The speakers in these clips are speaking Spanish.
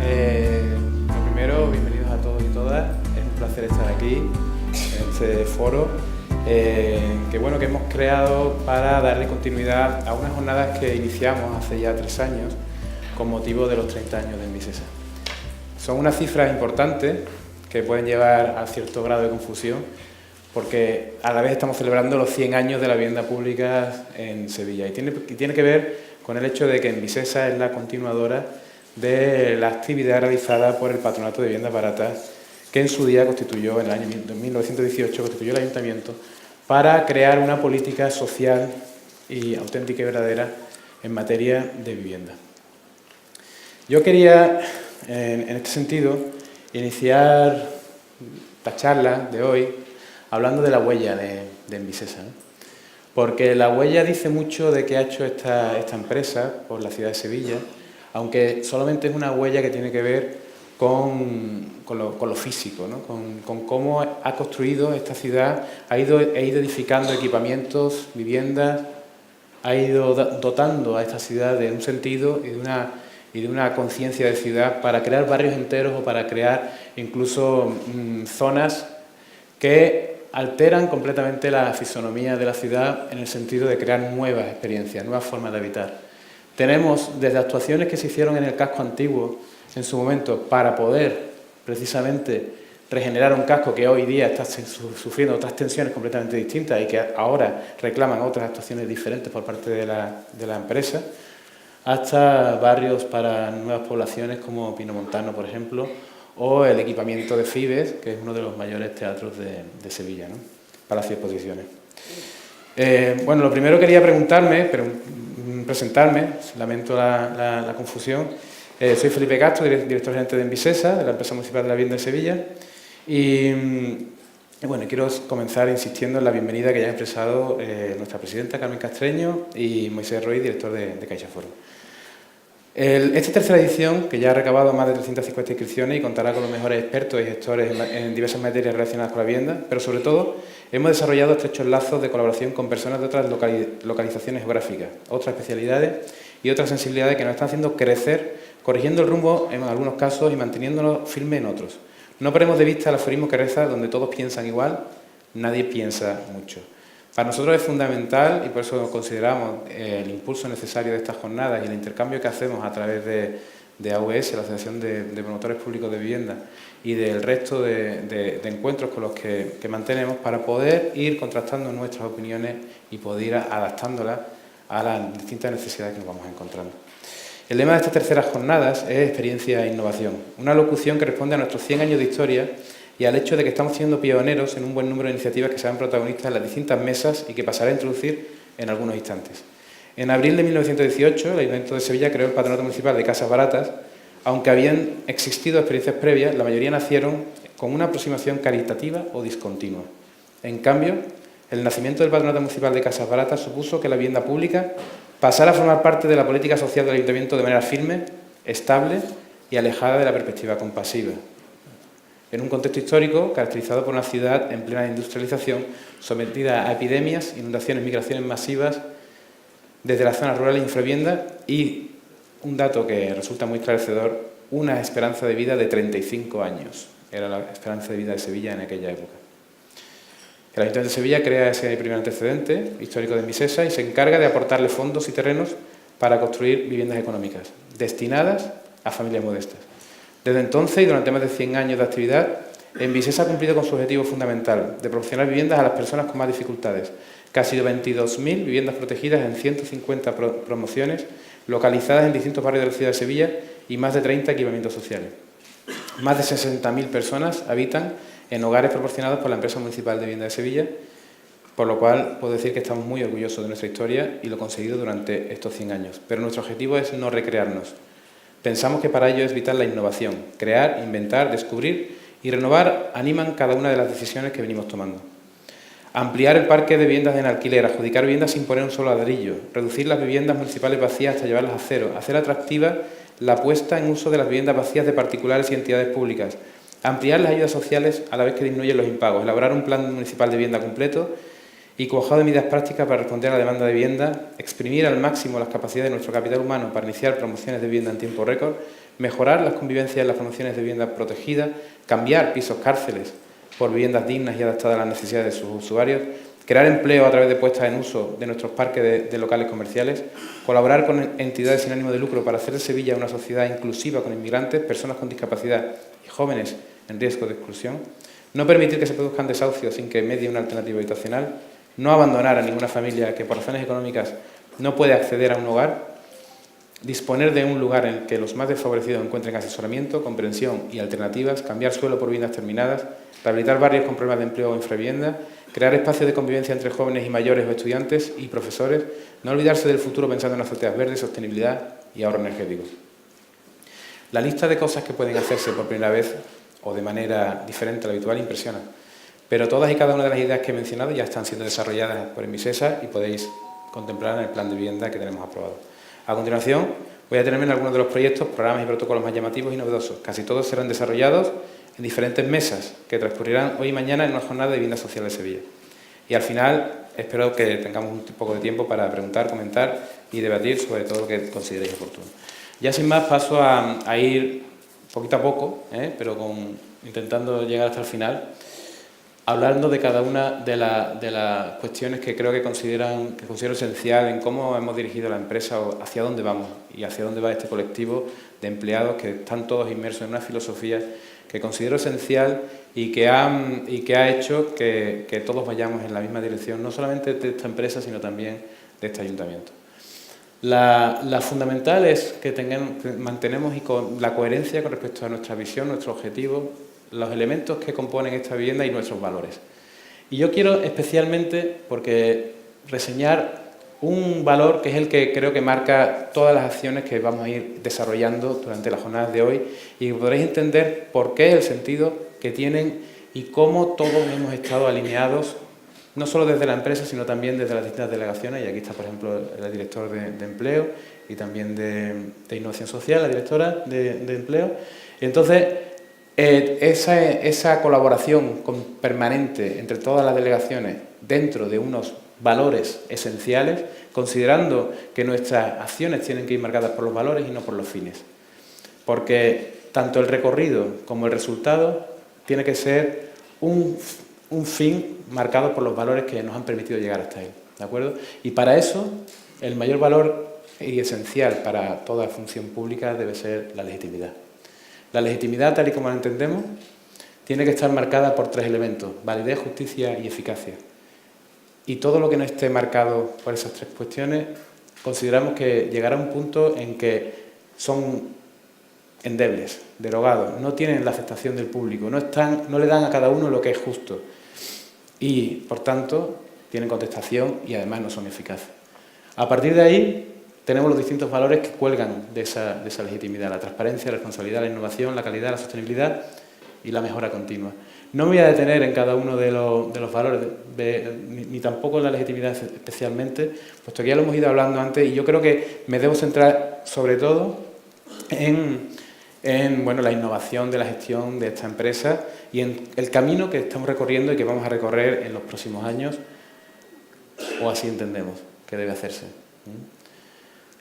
Lo primero, bienvenidos a todos y todas. Es un placer estar aquí en este foro que hemos creado para darle continuidad a unas jornadas que iniciamos hace ya 3 años con motivo de los 30 años de Envisesa. Son unas cifras importantes que pueden llevar a cierto grado de confusión porque a la vez estamos celebrando los 100 años de la vivienda pública en Sevilla y tiene que ver con el hecho de que Envisesa es la continuadora de la actividad realizada por el Patronato de Viviendas Baratas, que en su día constituyó, en el año 1918, constituyó el Ayuntamiento para crear una política social y auténtica y verdadera en materia de vivienda. Yo quería, en este sentido, iniciar la charla de hoy hablando de la huella de Envisesa, ¿no? Porque la huella dice mucho de qué ha hecho esta empresa por la ciudad de Sevilla, aunque solamente es una huella que tiene que ver con lo físico, ¿no? con cómo ha construido esta ciudad, ha ido edificando equipamientos, viviendas, ha ido dotando a esta ciudad de un sentido y de una conciencia de ciudad para crear barrios enteros o para crear incluso zonas que alteran completamente la fisonomía de la ciudad en el sentido de crear nuevas experiencias, nuevas formas de habitar. Tenemos desde actuaciones que se hicieron en el casco antiguo en su momento para poder precisamente regenerar un casco que hoy día está sufriendo otras tensiones completamente distintas y que ahora reclaman otras actuaciones diferentes por parte de la empresa, hasta barrios para nuevas poblaciones como Pinomontano, por ejemplo, o el equipamiento de Fibes, que es uno de los mayores teatros de Sevilla, ¿no? Palacio de Exposiciones. Lo primero quería presentarme, lamento la confusión. Soy Felipe Castro, director gerente de Envisesa, de la empresa municipal de la vivienda de Sevilla. Quiero comenzar insistiendo en la bienvenida que ya ha expresado nuestra presidenta Carmen Castreño y Moisés Roy, director de CaixaForum. Esta tercera edición, que ya ha recabado más de 350 inscripciones y contará con los mejores expertos y gestores en diversas materias relacionadas con la vivienda, pero sobre todo hemos desarrollado estrechos lazos de colaboración con personas de otras localizaciones geográficas, otras especialidades y otras sensibilidades que nos están haciendo crecer, corrigiendo el rumbo en algunos casos y manteniéndonos firmes en otros. No perdemos de vista el aforismo que reza: donde todos piensan igual, nadie piensa mucho. Para nosotros es fundamental y por eso consideramos el impulso necesario de estas jornadas y el intercambio que hacemos a través de AVS, la Asociación de Promotores Públicos de Vivienda, y del resto de encuentros con los que mantenemos para poder ir contrastando nuestras opiniones y poder ir adaptándolas a las distintas necesidades que nos vamos encontrando. El lema de estas terceras jornadas es experiencia e innovación, una locución que responde a nuestros 100 años de historia y al hecho de que estamos siendo pioneros en un buen número de iniciativas que serán protagonistas en las distintas mesas y que pasaré a introducir en algunos instantes. En abril de 1918, el Ayuntamiento de Sevilla creó el Patronato Municipal de Casas Baratas. Aunque habían existido experiencias previas, la mayoría nacieron con una aproximación caritativa o discontinua. En cambio, el nacimiento del Patronato Municipal de Casas Baratas supuso que la vivienda pública pasara a formar parte de la política social del Ayuntamiento de manera firme, estable y alejada de la perspectiva compasiva. En un contexto histórico caracterizado por una ciudad en plena industrialización, sometida a epidemias, inundaciones, migraciones masivas desde las zonas rurales, infravivienda y, un dato que resulta muy esclarecedor, una esperanza de vida de 35 años. Era la esperanza de vida de Sevilla en aquella época. El Ayuntamiento de Sevilla crea ese primer antecedente histórico de Envisesa y se encarga de aportarle fondos y terrenos para construir viviendas económicas, destinadas a familias modestas. Desde entonces y durante más de 100 años de actividad, Envisesa ha cumplido con su objetivo fundamental de proporcionar viviendas a las personas con más dificultades. Casi 22.000 viviendas protegidas en 150 promociones, localizadas en distintos barrios de la ciudad de Sevilla y más de 30 equipamientos sociales. Más de 60.000 personas habitan en hogares proporcionados por la empresa municipal de vivienda de Sevilla, por lo cual puedo decir que estamos muy orgullosos de nuestra historia y lo conseguido durante estos 100 años. Pero nuestro objetivo es no recrearnos. Pensamos que para ello es vital la innovación. Crear, inventar, descubrir y renovar animan cada una de las decisiones que venimos tomando. Ampliar el parque de viviendas en alquiler, adjudicar viviendas sin poner un solo ladrillo, reducir las viviendas municipales vacías hasta llevarlas a cero, hacer atractiva la puesta en uso de las viviendas vacías de particulares y entidades públicas, ampliar las ayudas sociales a la vez que disminuyen los impagos, elaborar un plan municipal de vivienda completo y cuajado de medidas prácticas para responder a la demanda de vivienda, exprimir al máximo las capacidades de nuestro capital humano para iniciar promociones de vivienda en tiempo récord, mejorar las convivencias en las promociones de vivienda protegida, cambiar pisos cárceles por viviendas dignas y adaptadas a las necesidades de sus usuarios, crear empleo a través de puestas en uso de nuestros parques de locales comerciales, colaborar con entidades sin ánimo de lucro para hacer de Sevilla una sociedad inclusiva con inmigrantes, personas con discapacidad y jóvenes en riesgo de exclusión, no permitir que se produzcan desahucios sin que medie una alternativa habitacional, no abandonar a ninguna familia que por razones económicas no puede acceder a un hogar, disponer de un lugar en el que los más desfavorecidos encuentren asesoramiento, comprensión y alternativas, cambiar suelo por viviendas terminadas, rehabilitar barrios con problemas de empleo o infravivienda, crear espacios de convivencia entre jóvenes y mayores o estudiantes y profesores, no olvidarse del futuro pensando en azoteas verdes, sostenibilidad y ahorro energético. La lista de cosas que pueden hacerse por primera vez o de manera diferente a la habitual impresiona, pero todas y cada una de las ideas que he mencionado ya están siendo desarrolladas por Envisesa y podéis contemplar en el plan de vivienda que tenemos aprobado. A continuación, voy a detenerme en algunos de los proyectos, programas y protocolos más llamativos y novedosos. Casi todos serán desarrollados en diferentes mesas que transcurrirán hoy y mañana en una jornada de vivienda social de Sevilla. Y al final, espero que tengamos un poco de tiempo para preguntar, comentar y debatir sobre todo lo que consideréis oportuno. Ya sin más paso a ir poquito a poco, pero intentando llegar hasta el final, hablando de cada una de las cuestiones que creo que considero esencial en cómo hemos dirigido la empresa o hacia dónde vamos y hacia dónde va este colectivo de empleados que están todos inmersos en una filosofía que considero esencial y que ha hecho que todos vayamos en la misma dirección, no solamente de esta empresa, sino también de este ayuntamiento. La fundamental es que mantenemos la coherencia con respecto a nuestra visión, nuestro objetivo, los elementos que componen esta vivienda y nuestros valores. Y yo quiero especialmente reseñar un valor que es el que creo que marca todas las acciones que vamos a ir desarrollando durante las jornadas de hoy y podréis entender por qué, el sentido que tienen y cómo todos hemos estado alineados, no solo desde la empresa, sino también desde las distintas delegaciones, y aquí está, por ejemplo, el director de Empleo y también de Innovación Social, la directora de Empleo. Y entonces, esa colaboración permanente entre todas las delegaciones dentro de unos valores esenciales, considerando que nuestras acciones tienen que ir marcadas por los valores y no por los fines. Porque tanto el recorrido como el resultado tiene que ser un fin marcado por los valores que nos han permitido llegar hasta ahí, ¿de acuerdo? Y para eso, el mayor valor y esencial para toda función pública debe ser la legitimidad. La legitimidad, tal y como la entendemos, tiene que estar marcada por tres elementos: validez, justicia y eficacia. Y todo lo que no esté marcado por esas tres cuestiones, consideramos que llegará a un punto en que son endebles, derogados, no tienen la aceptación del público, no le dan a cada uno lo que es justo y, por tanto, tienen contestación y además no son eficaces. A partir de ahí tenemos los distintos valores que cuelgan de esa legitimidad: la transparencia, la responsabilidad, la innovación, la calidad, la sostenibilidad y la mejora continua. No me voy a detener en cada uno de los valores, ni tampoco en la legitimidad especialmente, puesto que ya lo hemos ido hablando antes, y yo creo que me debo centrar sobre todo en la innovación de la gestión de esta empresa y en el camino que estamos recorriendo y que vamos a recorrer en los próximos años, o así entendemos que debe hacerse.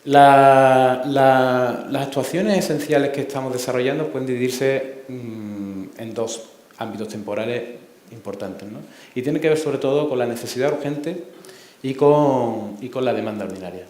Las actuaciones esenciales que estamos desarrollando pueden dividirse en dos ámbitos temporales importantes, ¿no? Y tiene que ver sobre todo con la necesidad urgente y con la demanda ordinaria.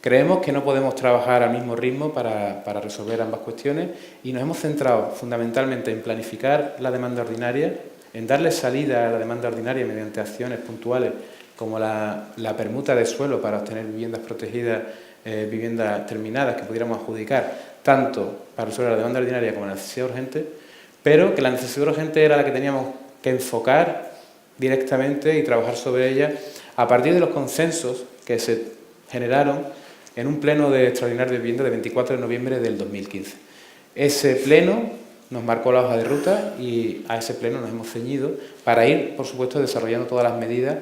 Creemos que no podemos trabajar al mismo ritmo para resolver ambas cuestiones y nos hemos centrado fundamentalmente en planificar la demanda ordinaria, en darle salida a la demanda ordinaria mediante acciones puntuales como la permuta de suelo para obtener viviendas protegidas, viviendas terminadas que pudiéramos adjudicar tanto para resolver la demanda ordinaria como la necesidad urgente, pero que la necesidad urgente era la que teníamos que enfocar directamente y trabajar sobre ella a partir de los consensos que se generaron en un pleno extraordinario de vivienda de 24 de noviembre del 2015. Ese pleno nos marcó la hoja de ruta y a ese pleno nos hemos ceñido para ir, por supuesto, desarrollando todas las medidas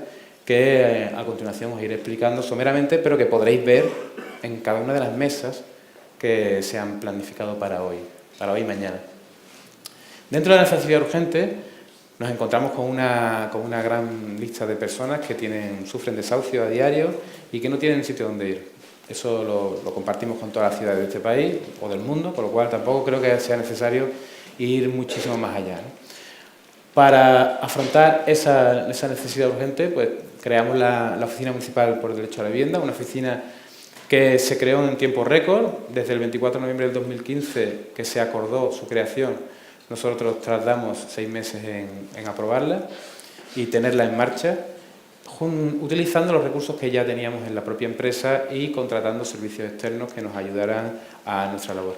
que a continuación os iré explicando someramente, pero que podréis ver en cada una de las mesas que se han planificado para hoy y mañana. Dentro de la necesidad urgente, nos encontramos con una gran lista de personas que sufren desahucio a diario y que no tienen sitio donde ir. Eso lo compartimos con todas las ciudades de este país o del mundo, por lo cual tampoco creo que sea necesario ir muchísimo más allá, ¿no? Para afrontar esa necesidad urgente, pues creamos la Oficina Municipal por el Derecho a la Vivienda, una oficina que se creó en tiempo récord. Desde el 24 de noviembre del 2015, que se acordó su creación, nosotros tardamos 6 meses en aprobarla y tenerla en marcha, utilizando los recursos que ya teníamos en la propia empresa y contratando servicios externos que nos ayudaran a nuestra labor.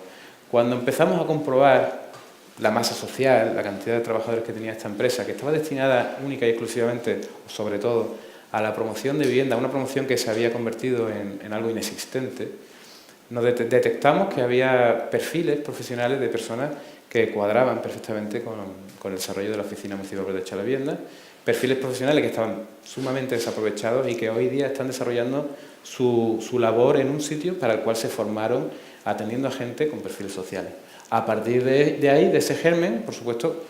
Cuando empezamos a comprobar la masa social, la cantidad de trabajadores que tenía esta empresa, que estaba destinada única y exclusivamente, sobre todo, a la promoción de vivienda, una promoción que se había convertido en algo inexistente, nos detectamos que había perfiles profesionales de personas que cuadraban perfectamente con el desarrollo de la Oficina Municipal por el Derecho a la Vivienda, perfiles profesionales que estaban sumamente desaprovechados y que hoy día están desarrollando su labor en un sitio para el cual se formaron atendiendo a gente con perfiles sociales. A partir de ahí, de ese germen, por supuesto,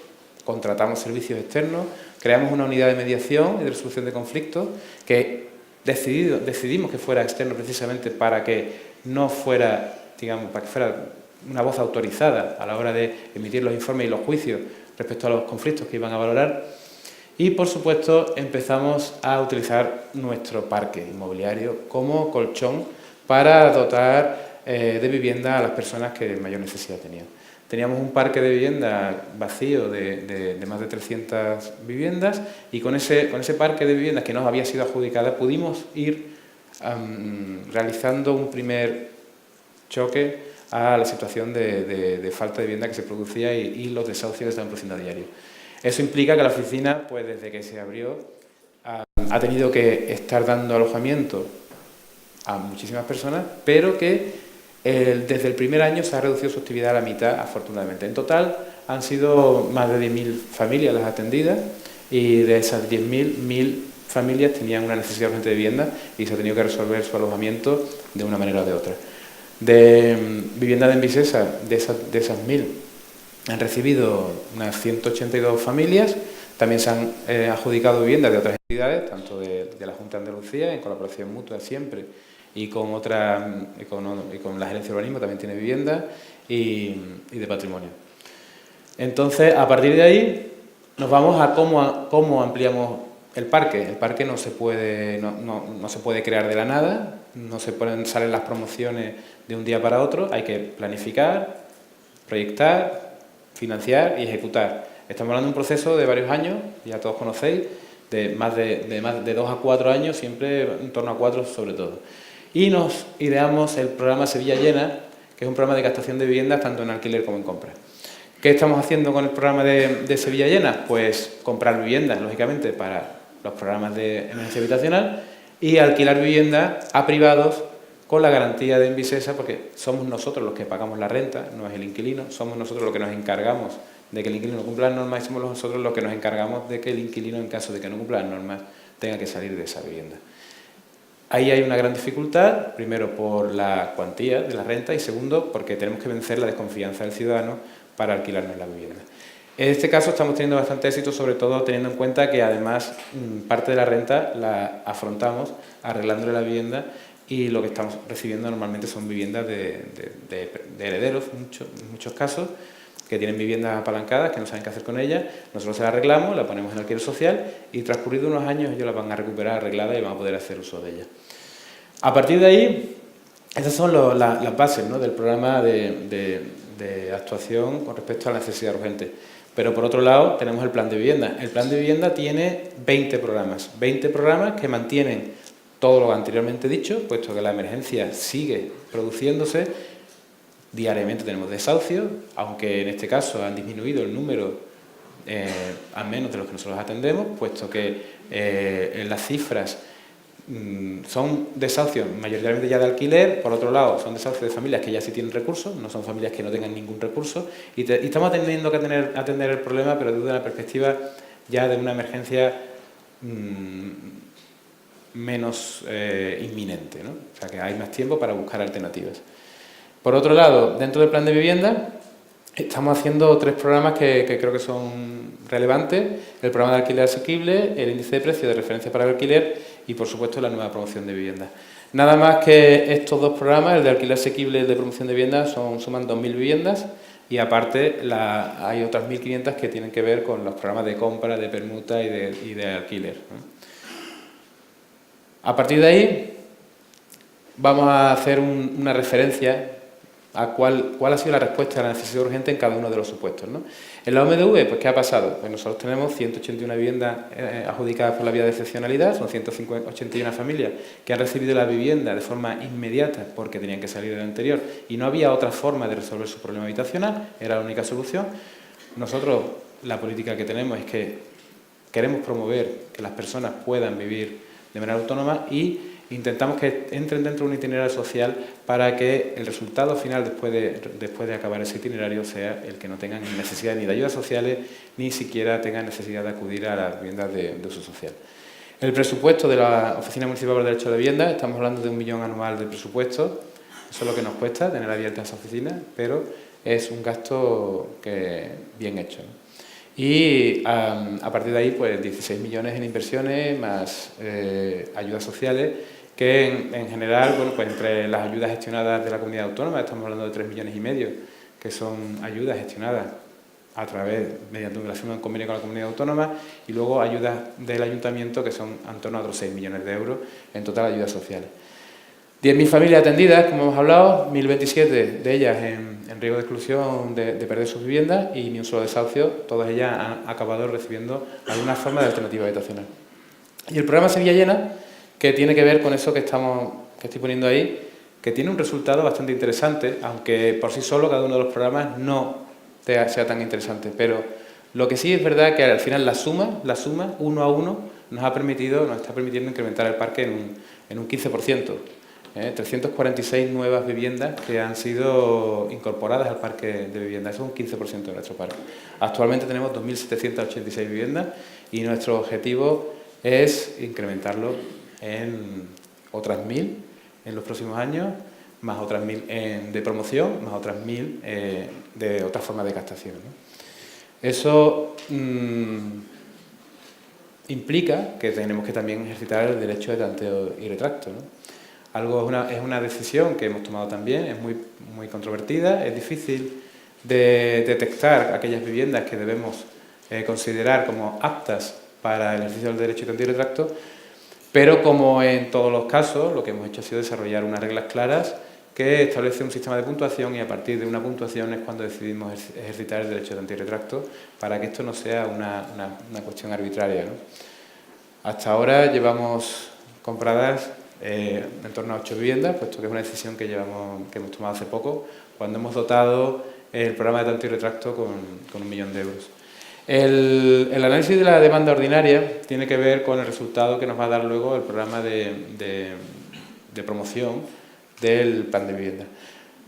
contratamos servicios externos, creamos una unidad de mediación y de resolución de conflictos que decidimos que fuera externo precisamente para que no fuera, digamos, para que fuera una voz autorizada a la hora de emitir los informes y los juicios respecto a los conflictos que iban a valorar. Y, por supuesto, empezamos a utilizar nuestro parque inmobiliario como colchón para dotar de vivienda a las personas que mayor necesidad tenían. Teníamos un parque de vivienda vacío de más de 300 viviendas y con ese parque de viviendas que nos había sido adjudicada pudimos ir realizando un primer choque a la situación de falta de vivienda que se producía y los desahucios que estaban produciendo a diario. Eso implica que la oficina, pues desde que se abrió, ha tenido que estar dando alojamiento a muchísimas personas, pero que desde el primer año se ha reducido su actividad a la mitad, afortunadamente. En total han sido más de 10.000 familias las atendidas y de esas 10.000, 1.000 familias tenían una necesidad urgente de vivienda y se ha tenido que resolver su alojamiento de una manera o de otra. De vivienda de Envisesa, de esas 1.000, han recibido unas 182 familias. También se han adjudicado viviendas de otras entidades, tanto de la Junta de Andalucía, en colaboración mutua siempre, y con la Gerencia de Urbanismo también tiene vivienda y de patrimonio. Entonces, a partir de ahí, nos vamos a cómo ampliamos el parque. El parque no se puede crear de la nada, no salen las promociones de un día para otro, hay que planificar, proyectar, financiar y ejecutar. Estamos hablando de un proceso de varios años, ya todos conocéis, de más de 2 a 4 años, siempre en torno a 4 sobre todo. Y nos ideamos el programa Sevilla Llena, que es un programa de captación de viviendas tanto en alquiler como en compra. ¿Qué estamos haciendo con el programa de Sevilla Llena? Pues comprar viviendas, lógicamente, para los programas de emergencia habitacional y alquilar viviendas a privados con la garantía de Envisesa, porque somos nosotros los que pagamos la renta, no es el inquilino, somos nosotros los que nos encargamos de que el inquilino cumpla las normas y somos nosotros los que nos encargamos de que el inquilino, en caso de que no cumpla las normas, tenga que salir de esa vivienda. Ahí hay una gran dificultad, primero por la cuantía de la renta y segundo porque tenemos que vencer la desconfianza del ciudadano para alquilarnos la vivienda. En este caso estamos teniendo bastante éxito, sobre todo teniendo en cuenta que además parte de la renta la afrontamos arreglándole la vivienda y lo que estamos recibiendo normalmente son viviendas de herederos, en muchos casos, que tienen viviendas apalancadas, que no saben qué hacer con ellas, nosotros se las arreglamos, la ponemos en alquiler social y transcurridos unos años ellos la van a recuperar arreglada y van a poder hacer uso de ella. A partir de ahí, esas son las bases, ¿no?, del programa de actuación con respecto a la necesidad urgente. Pero por otro lado tenemos el plan de vivienda. El plan de vivienda tiene 20 programas que mantienen todo lo anteriormente dicho, puesto que la emergencia sigue produciéndose. Diariamente tenemos desahucios, aunque en este caso han disminuido el número al menos de los que nosotros atendemos, puesto que en las cifras son desahucios mayoritariamente ya de alquiler. Por otro lado, son desahucios de familias que ya sí tienen recursos, no son familias que no tengan ningún recurso, y estamos teniendo que atender el problema, pero desde una perspectiva ya de una emergencia menos inminente, ¿no? O sea, que hay más tiempo para buscar alternativas. Por otro lado, dentro del plan de vivienda Estamos haciendo 3 programas que creo que son relevantes: el programa de alquiler asequible, el índice de precio de referencia para el alquiler y, por supuesto, la nueva promoción de viviendas. Nada más que estos 2 programas, el de alquiler asequible y el de promoción de viviendas, suman 2.000 viviendas, y aparte hay otras 1.500 que tienen que ver con los programas de compra, de permuta y de alquiler, ¿no? A partir de ahí vamos a hacer una referencia a cuál ha sido la respuesta a la necesidad urgente en cada uno de los supuestos, ¿no? En la OMDV, pues, ¿qué ha pasado? Pues nosotros tenemos 181 viviendas adjudicadas por la vía de excepcionalidad, son 181 familias que han recibido la vivienda de forma inmediata porque tenían que salir del anterior y no había otra forma de resolver su problema habitacional, era la única solución. Nosotros, la política que tenemos es que queremos promover que las personas puedan vivir de manera autónoma y intentamos que entren dentro de un itinerario social para que el resultado final, después de acabar ese itinerario, sea el que no tengan necesidad ni de ayudas sociales, ni siquiera tengan necesidad de acudir a las viviendas de uso social. El presupuesto de la Oficina Municipal por el Derecho a la Vivienda, estamos hablando de 1 millón anual de presupuesto. Eso es lo que nos cuesta tener abierta esa oficina, pero es un gasto bien hecho, ¿no? Y a partir de ahí, pues 16 millones en inversiones, más ayudas sociales, que en general, bueno, pues entre las ayudas gestionadas de la comunidad autónoma, estamos hablando de 3,5 millones, que son ayudas gestionadas mediante la firma de un convenio con la comunidad autónoma, y luego ayudas del ayuntamiento, que son en torno a otros 6 millones de euros en total ayudas sociales. 10.000 familias atendidas, como hemos hablado, 1.027 de ellas en riesgo de exclusión de perder sus viviendas y ni un solo desahucio. Todas ellas han acabado recibiendo alguna forma de alternativa habitacional. Y el programa Sevilla Llena, que tiene que ver con eso que estoy poniendo ahí, que tiene un resultado bastante interesante, aunque por sí solo cada uno de los programas no sea tan interesante. Pero lo que sí es verdad que al final la suma, uno a uno, nos está permitiendo incrementar el parque en un 15%. 346 nuevas viviendas que han sido incorporadas al parque de viviendas. Eso es un 15% de nuestro parque. Actualmente tenemos 2.786 viviendas y nuestro objetivo es incrementarlo en otras 1.000 en los próximos años, más otras 1.000 de promoción, más otras 1.000 de otras formas de captación, ¿no? Eso implica que tenemos que también ejercitar el derecho de tanteo y retracto, ¿no? Es una decisión que hemos tomado también, es muy controvertida, es difícil de detectar aquellas viviendas que debemos considerar como aptas para el ejercicio del derecho de tanteo y retracto, pero como en todos los casos, lo que hemos hecho ha sido desarrollar unas reglas claras que establecen un sistema de puntuación, y a partir de una puntuación es cuando decidimos ejercitar el derecho de tanteo y retracto, para que esto no sea una cuestión arbitraria, ¿no? Hasta ahora llevamos compradas en torno a 8 viviendas, puesto que es una decisión que hemos tomado hace poco, cuando hemos dotado el programa de tanteo y retracto con 1 millón de euros. El análisis de la demanda ordinaria tiene que ver con el resultado que nos va a dar luego el programa de promoción del plan de vivienda.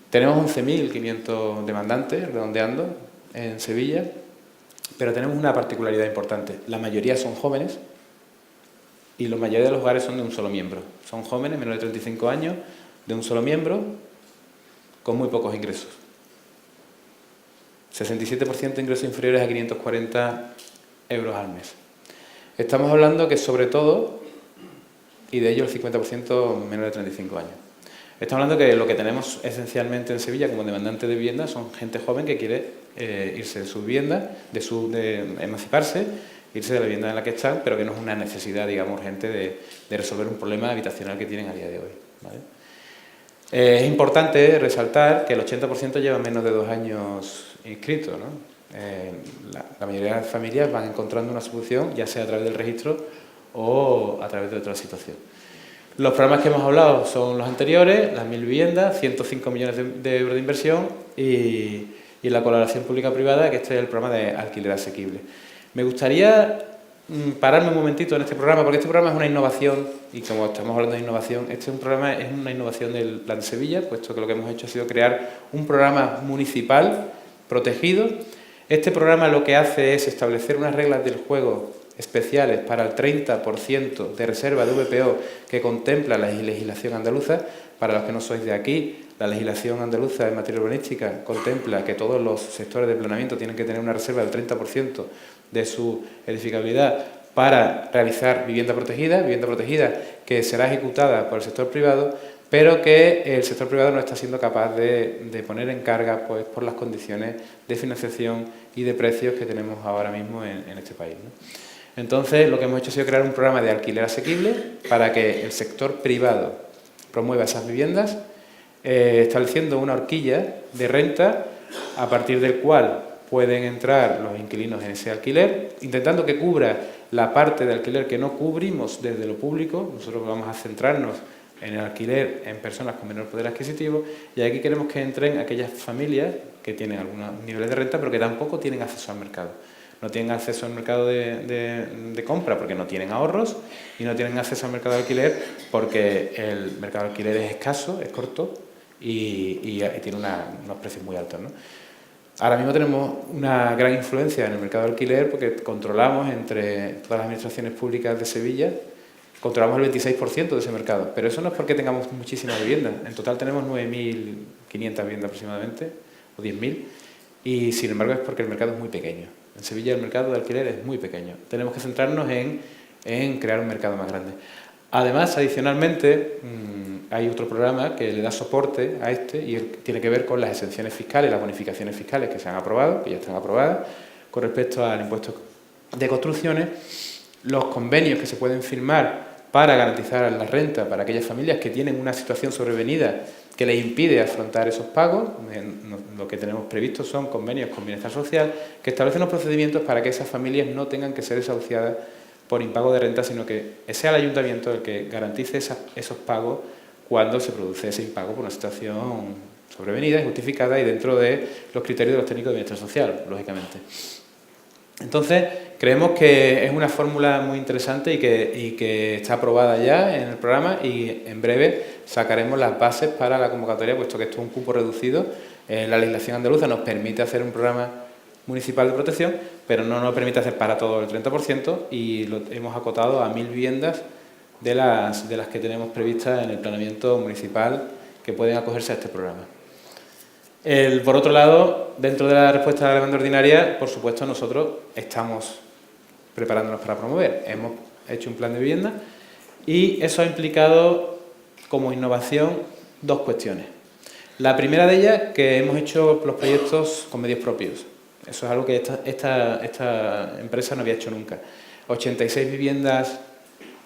Tenemos 11.500 demandantes, redondeando, en Sevilla, pero tenemos una particularidad importante. La mayoría son jóvenes, y la mayoría de los hogares son de un solo miembro. Son jóvenes, menores de 35 años, de un solo miembro, con muy pocos ingresos. 67% de ingresos inferiores a 540 euros al mes. Estamos hablando que sobre todo, y de ello el 50% menores de 35 años. Estamos hablando que lo que tenemos esencialmente en Sevilla como demandante de vivienda son gente joven que quiere irse de su vivienda, de emanciparse, irse de la vivienda en la que están, pero que no es una necesidad, digamos, urgente de resolver un problema habitacional que tienen a día de hoy, ¿vale? Es importante resaltar que el 80% lleva menos de 2 años inscritos, ¿no? La mayoría de las familias van encontrando una solución, ya sea a través del registro o a través de otra situación. Los programas que hemos hablado son los anteriores, las 1.000 viviendas, 105 millones de euros de inversión y la colaboración pública-privada, que este es el programa de alquiler asequible. Me gustaría pararme un momentito en este programa, porque este programa es una innovación, y como estamos hablando de innovación, este programa es una innovación del Plan de Sevilla, puesto que lo que hemos hecho ha sido crear un programa municipal protegido. Este programa lo que hace es establecer unas reglas del juego especiales para el 30% de reserva de VPO que contempla la legislación andaluza. Para los que no sois de aquí, la legislación andaluza en materia urbanística contempla que todos los sectores de planeamiento tienen que tener una reserva del 30% de su edificabilidad para realizar vivienda protegida que será ejecutada por el sector privado, pero que el sector privado no está siendo capaz de poner en carga, pues, por las condiciones de financiación y de precios que tenemos ahora mismo en este país, ¿no? Entonces, lo que hemos hecho ha sido crear un programa de alquiler asequible para que el sector privado promueva esas viviendas, estableciendo una horquilla de renta a partir del cual pueden entrar los inquilinos en ese alquiler, intentando que cubra la parte de alquiler que no cubrimos desde lo público. Nosotros vamos a centrarnos en el alquiler en personas con menor poder adquisitivo, y aquí queremos que entren aquellas familias que tienen algunos niveles de renta pero que tampoco tienen acceso al mercado. No tienen acceso al mercado de compra porque no tienen ahorros, y no tienen acceso al mercado de alquiler porque el mercado de alquiler es escaso, es corto y tiene unos precios muy altos, ¿no? Ahora mismo tenemos una gran influencia en el mercado de alquiler porque controlamos, entre todas las administraciones públicas de Sevilla, controlamos el 26% de ese mercado, pero eso no es porque tengamos muchísimas viviendas. En total tenemos 9.500 viviendas aproximadamente, o 10.000, y sin embargo es porque el mercado es muy pequeño. En Sevilla el mercado de alquiler es muy pequeño. Tenemos que centrarnos en crear un mercado más grande. Además, adicionalmente, hay otro programa que le da soporte a este, y tiene que ver con las exenciones fiscales, las bonificaciones fiscales que se han aprobado, que ya están aprobadas, con respecto al impuesto de construcciones, los convenios que se pueden firmar para garantizar la renta para aquellas familias que tienen una situación sobrevenida que les impide afrontar esos pagos. Lo que tenemos previsto son convenios con Bienestar Social que establecen los procedimientos para que esas familias no tengan que ser desahuciadas por impago de renta, sino que sea el ayuntamiento el que garantice esos pagos cuando se produce ese impago por una situación sobrevenida y justificada y dentro de los criterios de los técnicos de Bienestar Social, lógicamente. Entonces, creemos que es una fórmula muy interesante y que está aprobada ya en el programa, y en breve sacaremos las bases para la convocatoria, puesto que esto es un cupo reducido. La legislación andaluza nos permite hacer un programa municipal de protección, pero no nos permite hacer para todo el 30%, y lo hemos acotado a 1.000 viviendas de las que tenemos previstas en el planeamiento municipal que pueden acogerse a este programa. Por otro lado, dentro de la respuesta a la demanda ordinaria, por supuesto, nosotros estamos preparándonos para promover. Hemos hecho un plan de vivienda y eso ha implicado como innovación dos cuestiones. La primera de ellas, que hemos hecho los proyectos con medios propios. Eso es algo que esta empresa no había hecho nunca. 86 viviendas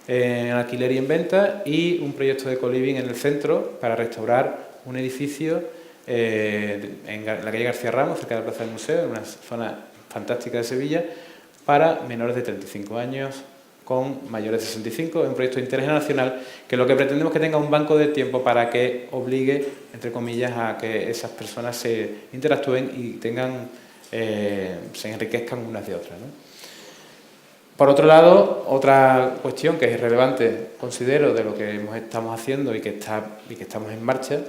en alquiler y en venta, y un proyecto de co-living en el centro para restaurar un edificio en la calle García Ramos, cerca de la Plaza del Museo, en una zona fantástica de Sevilla, para menores de 35 años con mayores de 65. Es un proyecto intergeneracional que lo que pretendemos es que tenga un banco de tiempo para que obligue, entre comillas, a que esas personas se interactúen y se enriquezcan unas de otras, ¿no? Por otro lado, otra cuestión que es relevante, considero, de lo que estamos haciendo y que estamos en marcha,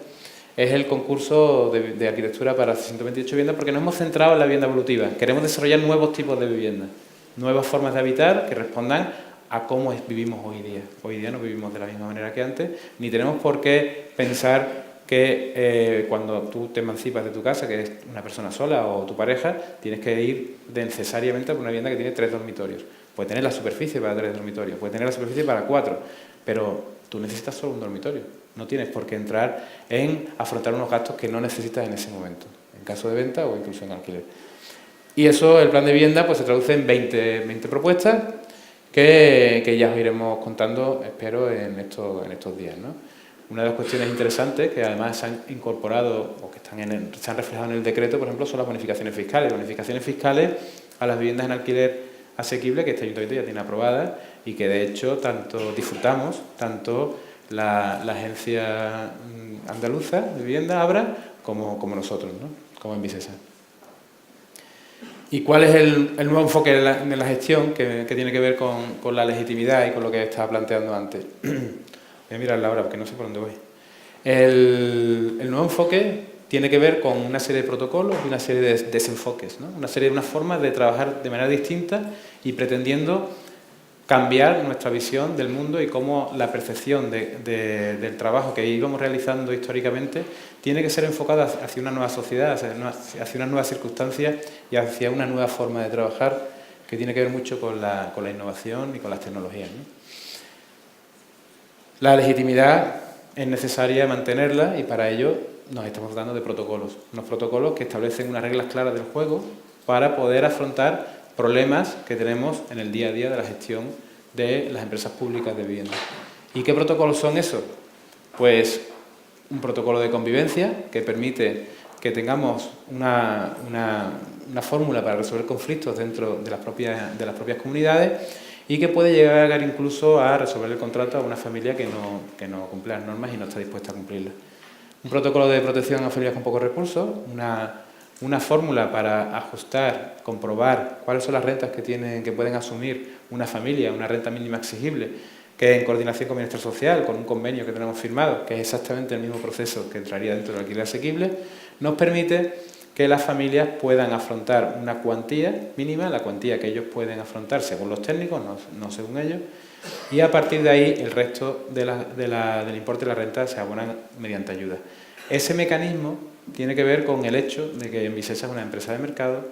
es el concurso de arquitectura para 128 viviendas, porque nos hemos centrado en la vivienda evolutiva. Queremos desarrollar nuevos tipos de viviendas, nuevas formas de habitar que respondan a cómo vivimos hoy día. Hoy día no vivimos de la misma manera que antes, ni tenemos por qué pensar que cuando tú te emancipas de tu casa, que eres una persona sola o tu pareja, tienes que ir necesariamente a una vivienda que tiene 3 dormitorios. Puede tener la superficie para 3 dormitorios, puede tener la superficie para 4, pero tú necesitas solo un dormitorio. No tienes por qué entrar en afrontar unos gastos que no necesitas en ese momento, en caso de venta o incluso en alquiler. Y eso, el plan de vivienda, pues se traduce en 20 propuestas que ya os iremos contando, espero, en estos días, ¿no? Una de las cuestiones interesantes que además se han incorporado o que se han reflejado en el decreto, por ejemplo, son las bonificaciones fiscales. Bonificaciones fiscales a las viviendas en alquiler asequible que este ayuntamiento ya tiene aprobadas y que de hecho disfrutamos tanto la agencia andaluza de vivienda, Abra, como nosotros, ¿no? Como en Visesa. ¿Y cuál es el nuevo enfoque de la gestión que tiene que ver con la legitimidad y con lo que estaba planteando antes? Voy a mirarla ahora porque no sé por dónde voy. El nuevo enfoque tiene que ver con una serie de protocolos y una serie de desenfoques, ¿no? Unas formas de trabajar de manera distinta y pretendiendo cambiar nuestra visión del mundo y cómo la percepción del trabajo que íbamos realizando históricamente tiene que ser enfocada hacia una nueva sociedad, hacia una nueva circunstancia y hacia una nueva forma de trabajar que tiene que ver mucho con la innovación y con las tecnologías, ¿no? La legitimidad es necesaria mantenerla y para ello nos estamos dotando de protocolos, unos protocolos que establecen unas reglas claras del juego para poder afrontar problemas que tenemos en el día a día de la gestión de las empresas públicas de vivienda. ¿Y qué protocolos son esos? Pues un protocolo de convivencia que permite que tengamos una fórmula para resolver conflictos dentro de las propias comunidades y que puede llegar incluso a resolver el contrato a una familia que no cumple las normas y no está dispuesta a cumplirlas. Un protocolo de protección a familias con pocos recursos, una fórmula para ajustar, comprobar cuáles son las rentas que pueden asumir una familia, una renta mínima exigible, que en coordinación con Bienestar Social, con un convenio que tenemos firmado, que es exactamente el mismo proceso que entraría dentro del alquiler asequible, nos permite que las familias puedan afrontar una cuantía mínima, la cuantía que ellos pueden afrontar según los técnicos, no según ellos, y a partir de ahí el resto del importe de la renta se abonan mediante ayuda. Ese mecanismo tiene que ver con el hecho de que Envisesa es una empresa de mercado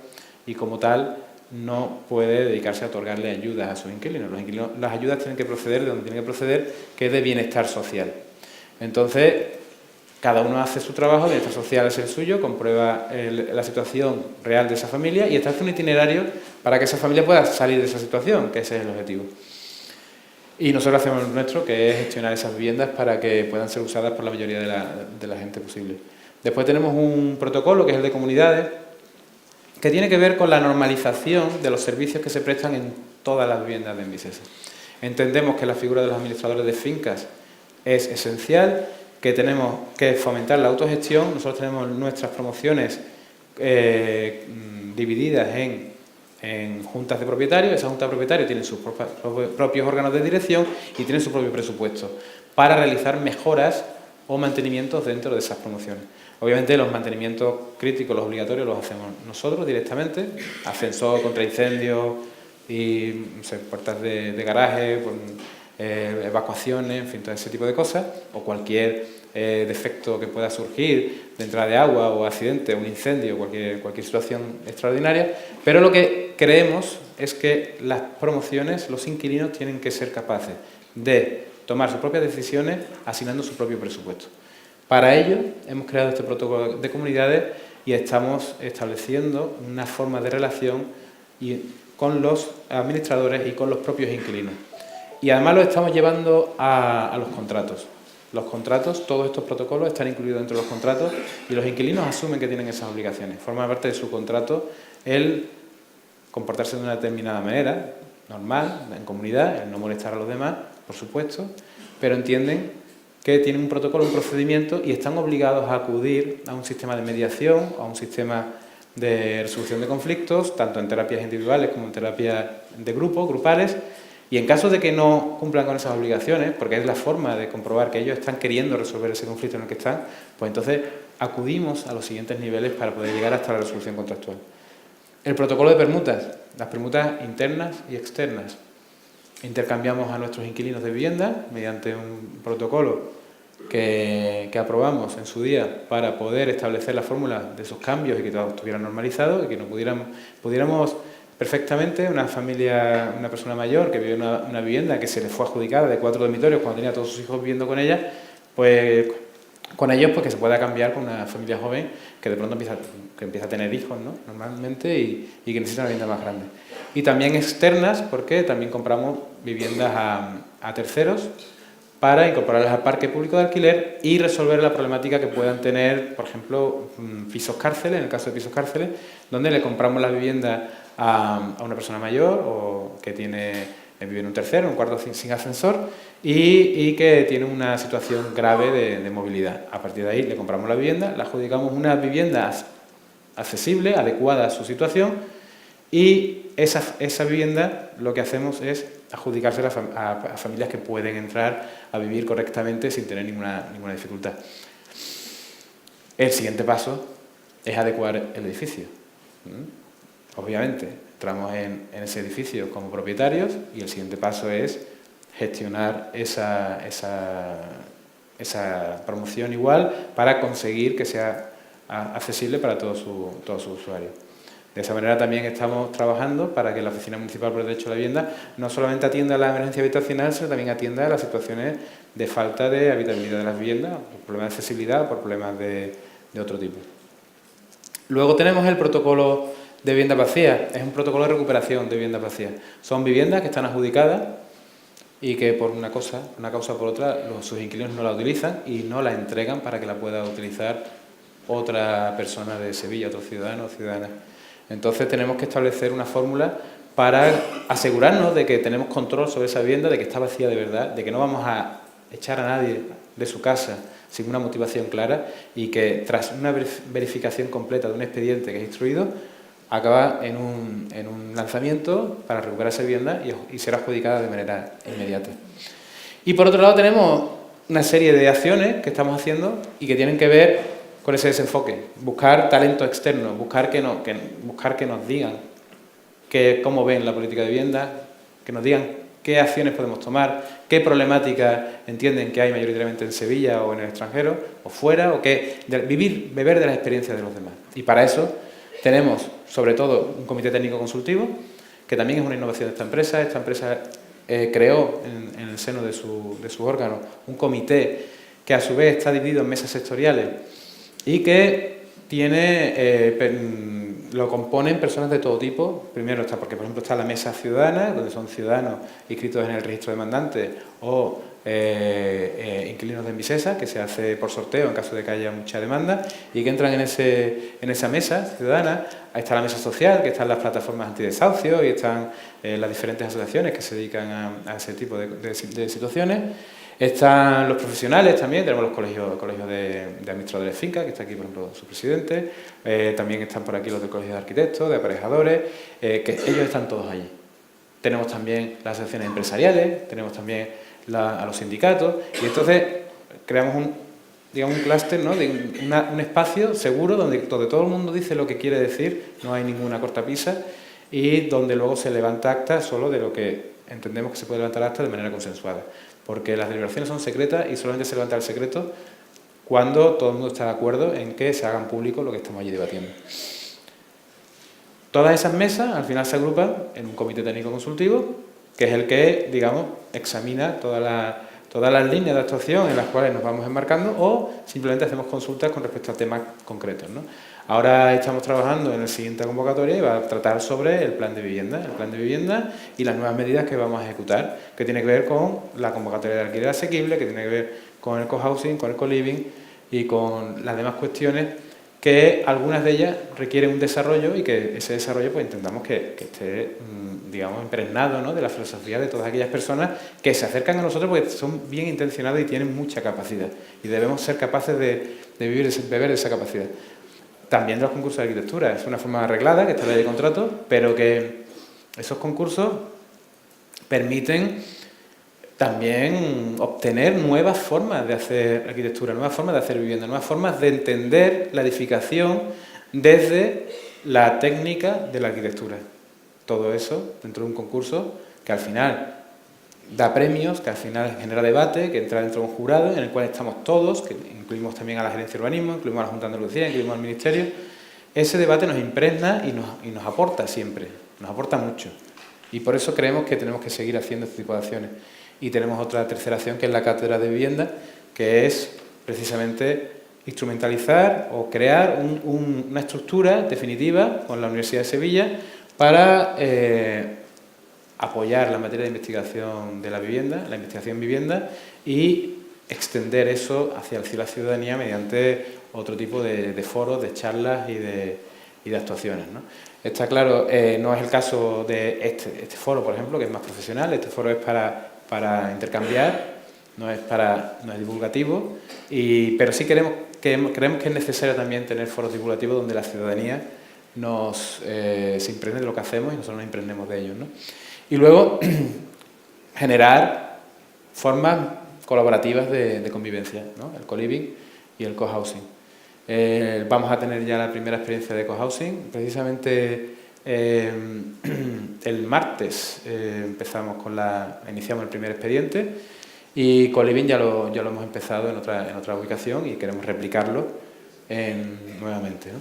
y como tal no puede dedicarse a otorgarle ayudas a sus inquilinos. Las ayudas tienen que proceder de donde tienen que proceder, que es de bienestar social. Entonces, cada uno hace su trabajo, el bienestar social es el suyo, comprueba la situación real de esa familia y establece un itinerario para que esa familia pueda salir de esa situación, que ese es el objetivo. Y nosotros hacemos lo nuestro, que es gestionar esas viviendas para que puedan ser usadas por la mayoría de la gente posible. Después tenemos un protocolo, que es el de comunidades, que tiene que ver con la normalización de los servicios que se prestan en todas las viviendas de Envisesa. Entendemos que la figura de los administradores de fincas es esencial, que tenemos que fomentar la autogestión. Nosotros tenemos nuestras promociones divididas en juntas de propietarios. Esas juntas de propietarios tienen sus propios órganos de dirección y tienen su propio presupuesto para realizar mejoras o mantenimientos dentro de esas promociones. Obviamente los mantenimientos críticos, los obligatorios, los hacemos nosotros directamente, ascensor contra incendios y puertas de garaje, evacuaciones, en fin, todo ese tipo de cosas, o cualquier defecto que pueda surgir de entrada de agua o accidente, un incendio, cualquier situación extraordinaria, pero lo que creemos es que las promociones, los inquilinos tienen que ser capaces de tomar sus propias decisiones asignando su propio presupuesto. Para ello hemos creado este protocolo de comunidades y estamos estableciendo una forma de relación con los administradores y con los propios inquilinos. Y además lo estamos llevando a los contratos. Los contratos, todos estos protocolos están incluidos dentro de los contratos y los inquilinos asumen que tienen esas obligaciones. Forma parte de su contrato el comportarse de una determinada manera, normal, en comunidad, el no molestar a los demás, por supuesto, pero entienden que tienen un protocolo, un procedimiento y están obligados a acudir a un sistema de mediación, a un sistema de resolución de conflictos, tanto en terapias individuales como en terapias de grupo, grupales, y en caso de que no cumplan con esas obligaciones, porque es la forma de comprobar que ellos están queriendo resolver ese conflicto en el que están, pues entonces acudimos a los siguientes niveles para poder llegar hasta la resolución contractual. El protocolo de permutas, las permutas internas y externas. Intercambiamos a nuestros inquilinos de vivienda mediante un protocolo que aprobamos en su día para poder establecer la fórmula de esos cambios y que todo estuviera normalizado y que no pudiéramos perfectamente una persona mayor que vive en una vivienda que se le fue adjudicada de 4 dormitorios cuando tenía a todos sus hijos viviendo con ella, pues con ellos pues que se pueda cambiar con una familia joven que de pronto empieza a tener hijos, ¿no? Normalmente y que necesita una vivienda más grande. Y también externas, porque también compramos viviendas a terceros para incorporarlas al parque público de alquiler y resolver la problemática que puedan tener, por ejemplo, pisos cárceles, en el caso de pisos cárceles, donde le compramos la vivienda a una persona mayor o que vive en un tercero, en un cuarto sin ascensor y que tiene una situación grave de movilidad. A partir de ahí le compramos la vivienda, le adjudicamos una vivienda accesible, adecuada a su situación y esa vivienda lo que hacemos es adjudicársela a familias que pueden entrar a vivir correctamente sin tener ninguna dificultad. El siguiente paso es adecuar el edificio. Obviamente, entramos en ese edificio como propietarios y el siguiente paso es gestionar esa promoción igual para conseguir que sea accesible para todos sus usuarios. De esa manera también estamos trabajando para que la Oficina Municipal por el Derecho a la Vivienda no solamente atienda a la emergencia habitacional, sino también atienda a las situaciones de falta de habitabilidad de las viviendas, por problemas de accesibilidad o por problemas de otro tipo. Luego tenemos el protocolo de vivienda vacía. Es un protocolo de recuperación de viviendas vacías. Son viviendas que están adjudicadas y que por una causa o por otra, sus inquilinos no la utilizan y no la entregan para que la pueda utilizar otra persona de Sevilla, otro ciudadano o ciudadana. Entonces tenemos que establecer una fórmula para asegurarnos de que tenemos control sobre esa vivienda, de que está vacía de verdad, de que no vamos a echar a nadie de su casa sin una motivación clara y que tras una verificación completa de un expediente que es instruido, acaba en un lanzamiento para recuperar esa vivienda y ser adjudicada de manera inmediata. Y por otro lado tenemos una serie de acciones que estamos haciendo y que tienen que ver con ese desenfoque, buscar talento externo, buscar que nos digan cómo ven la política de vivienda, que nos digan qué acciones podemos tomar, qué problemáticas entienden que hay mayoritariamente en Sevilla o en el extranjero, o fuera, o beber de las experiencias de los demás. Y para eso tenemos, sobre todo, un comité técnico consultivo, que también es una innovación de esta empresa. Esta empresa creó en el seno de su órgano un comité que a su vez está dividido en mesas sectoriales y que lo componen personas de todo tipo. Primero está, porque por ejemplo está la mesa ciudadana, donde son ciudadanos inscritos en el registro de demandantes o inquilinos de Envisesa, que se hace por sorteo en caso de que haya mucha demanda, y que entran en esa mesa ciudadana. Ahí está la mesa social, que están las plataformas antidesahucio y están las diferentes asociaciones que se dedican a ese tipo de situaciones. Están los profesionales también, tenemos los colegios de administradores de finca, que está aquí por ejemplo su presidente, también están por aquí los del colegio de arquitectos, de aparejadores, que ellos están todos allí. Tenemos también las asociaciones empresariales, tenemos también a los sindicatos, y entonces creamos un clúster, ¿no? Un espacio seguro donde todo el mundo dice lo que quiere decir, no hay ninguna cortapisa, y donde luego se levanta acta solo de lo que entendemos que se puede levantar acta de manera consensuada. Porque las deliberaciones son secretas y solamente se levanta el secreto cuando todo el mundo está de acuerdo en que se hagan público lo que estamos allí debatiendo. Todas esas mesas al final se agrupan en un comité técnico consultivo, que es el que, digamos, examina todas las líneas de actuación en las cuales nos vamos enmarcando, o simplemente hacemos consultas con respecto a temas concretos, ¿no? Ahora estamos trabajando en la siguiente convocatoria y va a tratar sobre el plan de vivienda y las nuevas medidas que vamos a ejecutar, que tiene que ver con la convocatoria de alquiler asequible, que tiene que ver con el cohousing, con el co-living y con las demás cuestiones, que algunas de ellas requieren un desarrollo y que ese desarrollo pues intentamos que esté, digamos, impregnado, ¿no?, de la filosofía de todas aquellas personas que se acercan a nosotros porque son bien intencionados y tienen mucha capacidad y debemos ser capaces de beber de esa capacidad. También de los concursos de arquitectura, es una forma arreglada que está en la ley de contrato, pero que esos concursos permiten también obtener nuevas formas de hacer arquitectura, nuevas formas de hacer vivienda, nuevas formas de entender la edificación desde la técnica de la arquitectura. Todo eso dentro de un concurso que al final da premios, que al final genera debate, que entra dentro de un jurado en el cual estamos todos, que incluimos también a la Gerencia de Urbanismo, incluimos a la Junta de Andalucía, incluimos al Ministerio. Ese debate nos impregna y nos aporta siempre, nos aporta mucho. Y por eso creemos que tenemos que seguir haciendo este tipo de acciones. Y tenemos otra tercera acción, que es la Cátedra de Vivienda, que es precisamente instrumentalizar o crear una estructura definitiva con la Universidad de Sevilla para apoyar la materia de investigación de la vivienda, la investigación en vivienda, y extender eso hacia la ciudadanía mediante otro tipo de foros, de charlas y de actuaciones, ¿no? Está claro, no es el caso de este foro, por ejemplo, que es más profesional. Este foro es para intercambiar, no es divulgativo, pero sí creemos que es necesario también tener foros divulgativos donde la ciudadanía se impregne de lo que hacemos y nosotros nos impregnemos de ellos, ¿no? Y luego generar formas colaborativas de convivencia, ¿no? El co-living y el co-housing. Vamos a tener ya la primera experiencia de co-housing. Precisamente El martes iniciamos el primer expediente y Coliving ya lo hemos empezado en otra ubicación y queremos replicarlo nuevamente, ¿no?